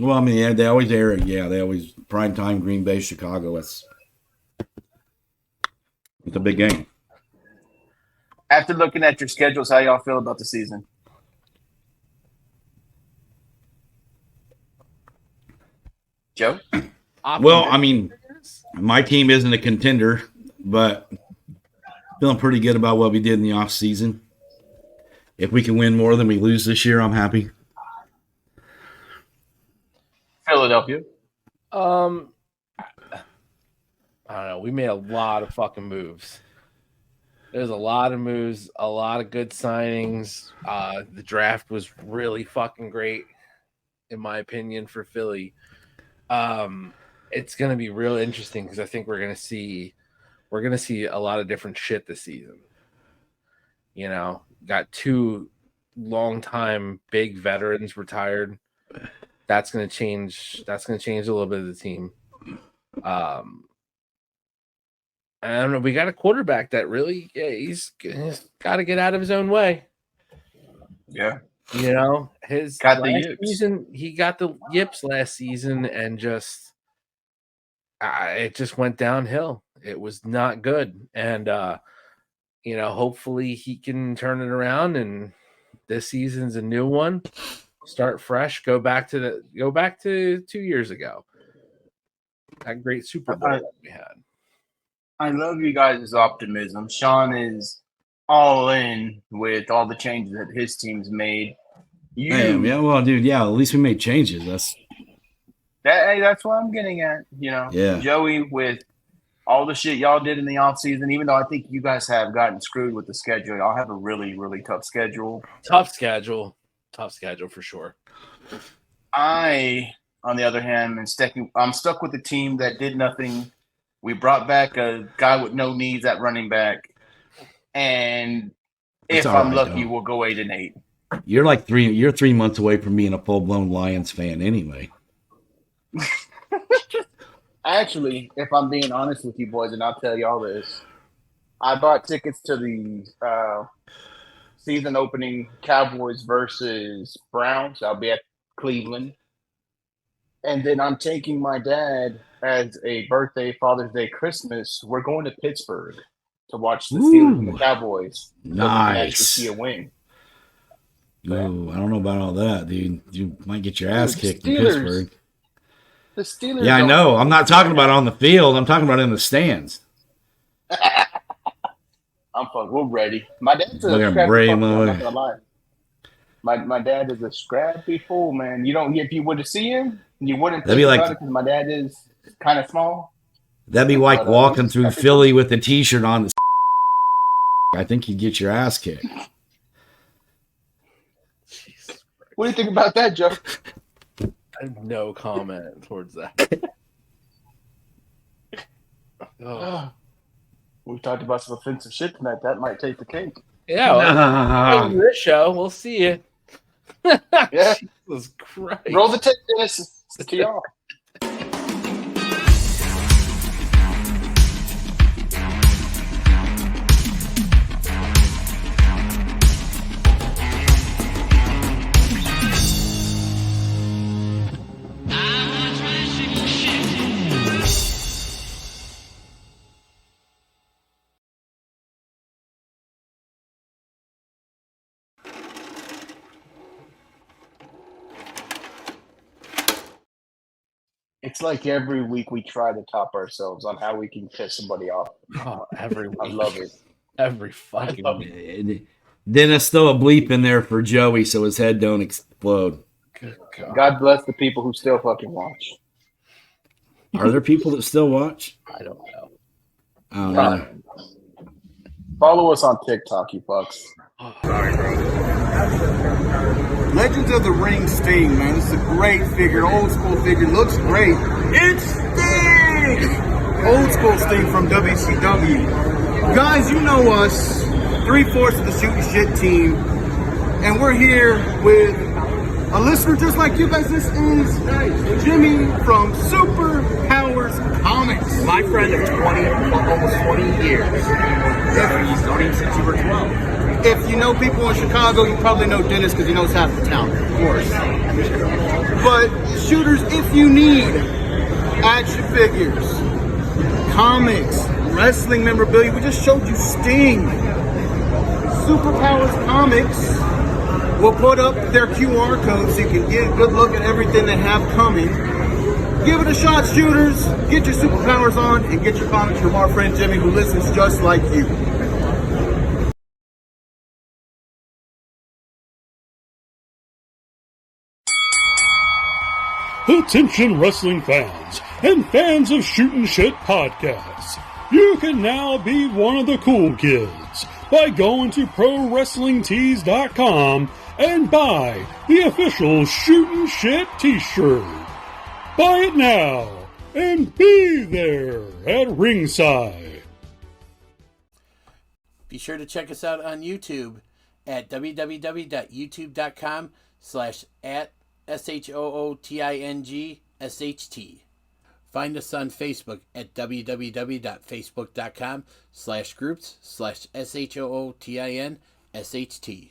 [SPEAKER 4] Well, I mean, they always air it. Yeah, they always prime time Green Bay, Chicago. It's a big game.
[SPEAKER 3] After looking at your schedules, how y'all feel about the season? Joe?
[SPEAKER 4] Well, I mean, my team isn't a contender, but feeling pretty good about what we did in the off season. If we can win more than we lose this year, I'm happy.
[SPEAKER 3] Philadelphia.
[SPEAKER 5] I don't know. We made a lot of fucking moves. There's a lot of moves, a lot of good signings. The draft was really fucking great, in my opinion, for Philly. It's gonna be real interesting because I think we're gonna see a lot of different shit this season. You know, got 2 longtime big veterans retired. That's gonna change. That's gonna change a little bit of the team. I don't know. We got a quarterback that really, he's got to get out of his own way.
[SPEAKER 3] Yeah.
[SPEAKER 5] You know, his
[SPEAKER 3] got the
[SPEAKER 5] last
[SPEAKER 3] yips.
[SPEAKER 5] season, he got the yips last season, and just it just went downhill. It was not good, and you know, hopefully he can turn it around. And this season's a new one. Start fresh. Go back to 2 years ago. That great Super Bowl that we had.
[SPEAKER 3] I love you guys' optimism. Sean is all in with all the changes that his team's made.
[SPEAKER 4] Yeah, well, dude, yeah, at least we made changes.
[SPEAKER 3] That's what I'm getting at. You know,
[SPEAKER 4] Yeah.
[SPEAKER 3] Joey, with all the shit y'all did in the offseason, even though I think you guys have gotten screwed with the schedule, y'all have a really, really tough schedule.
[SPEAKER 5] Tough schedule for sure.
[SPEAKER 3] I, on the other hand, I'm stuck with the team that did nothing. We brought back a guy with no knees at running back, and if I'm lucky, we'll go 8-8.
[SPEAKER 4] You're 3 months away from being a full-blown Lions fan anyway.
[SPEAKER 3] Actually, if I'm being honest with you boys, and I'll tell y'all this, I bought tickets to the season opening Cowboys versus Browns. I'll be at Cleveland. And then I'm taking my dad as a birthday, Father's Day, Christmas. We're going to Pittsburgh to watch the Steelers and the Cowboys.
[SPEAKER 4] Nice.
[SPEAKER 3] So we can actually see a win.
[SPEAKER 4] Ooh, I don't know about all that, dude. You might get your ass kicked in Pittsburgh.
[SPEAKER 3] The Steelers.
[SPEAKER 4] Yeah, I know. I'm not talking about on the field. I'm talking about in the stands.
[SPEAKER 3] We're ready. My dad's a scrappy fool. I'm not gonna lie. My dad is a scrappy fool, man. If you were to see him, you wouldn't think about it because my dad is kind of small.
[SPEAKER 4] That'd be like walking through Philly with a T-shirt on. I think you'd get your ass kicked.
[SPEAKER 3] What do you think about that, Joe?
[SPEAKER 5] I have no comment towards that.
[SPEAKER 3] We talked about some offensive shit tonight. That might take the cake.
[SPEAKER 5] Yeah, well, this show, we'll see you.
[SPEAKER 3] Yeah.
[SPEAKER 5] Jesus Christ.
[SPEAKER 3] Roll the tape, Dennis. It's to y'all. It's like every week we try to top ourselves on how we can piss somebody off.
[SPEAKER 5] Oh, every week.
[SPEAKER 3] I love it.
[SPEAKER 5] Every fucking week.
[SPEAKER 4] Dennis, throw a bleep in there for Joey so his head don't explode.
[SPEAKER 5] Good God.
[SPEAKER 3] God bless the people who still fucking watch.
[SPEAKER 4] Are there people that still watch?
[SPEAKER 5] I don't know.
[SPEAKER 4] I don't know.
[SPEAKER 3] Follow us on TikTok, you fucks.
[SPEAKER 1] Sorry, bro. Legends of the Ring Sting, man. This is a great figure, old school figure. Looks great. It's Sting! Old school Sting from WCW. Guys, you know us. 3/4 of the Shootin' Shit team. And we're here with a listener just like you guys. This is Jimmy from Superpowers Comics.
[SPEAKER 7] My friend of 20, almost 20 years. He's known him since you were 12.
[SPEAKER 1] If you know people in Chicago, you probably know Dennis because he knows half the town, of course. But shooters, if you need action figures, comics, wrestling memorabilia, we just showed you Sting. Superpowers Comics will put up their QR code so you can get a good look at everything they have coming. Give it a shot, shooters. Get your superpowers on and get your comics from our friend Jimmy, who listens just like you.
[SPEAKER 8] Attention wrestling fans and fans of Shootin' Shit podcasts. You can now be one of the cool kids by going to ProWrestlingTees.com and buy the official Shootin' Shit t-shirt. Buy it now and be there at ringside.
[SPEAKER 6] Be sure to check us out on YouTube at www.youtube.com/@SHOOTINGSHT. Find us on Facebook at www.facebook.com/groups/SHOOTINSHT.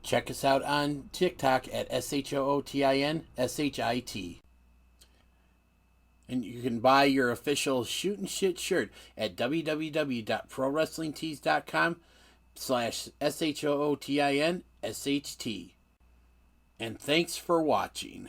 [SPEAKER 6] Check us out on TikTok at SHOOTINSHIT. And you can buy your official Shootin' Shit shirt at www.ProWrestlingTees.com/SHOOTINSHT. And thanks for watching.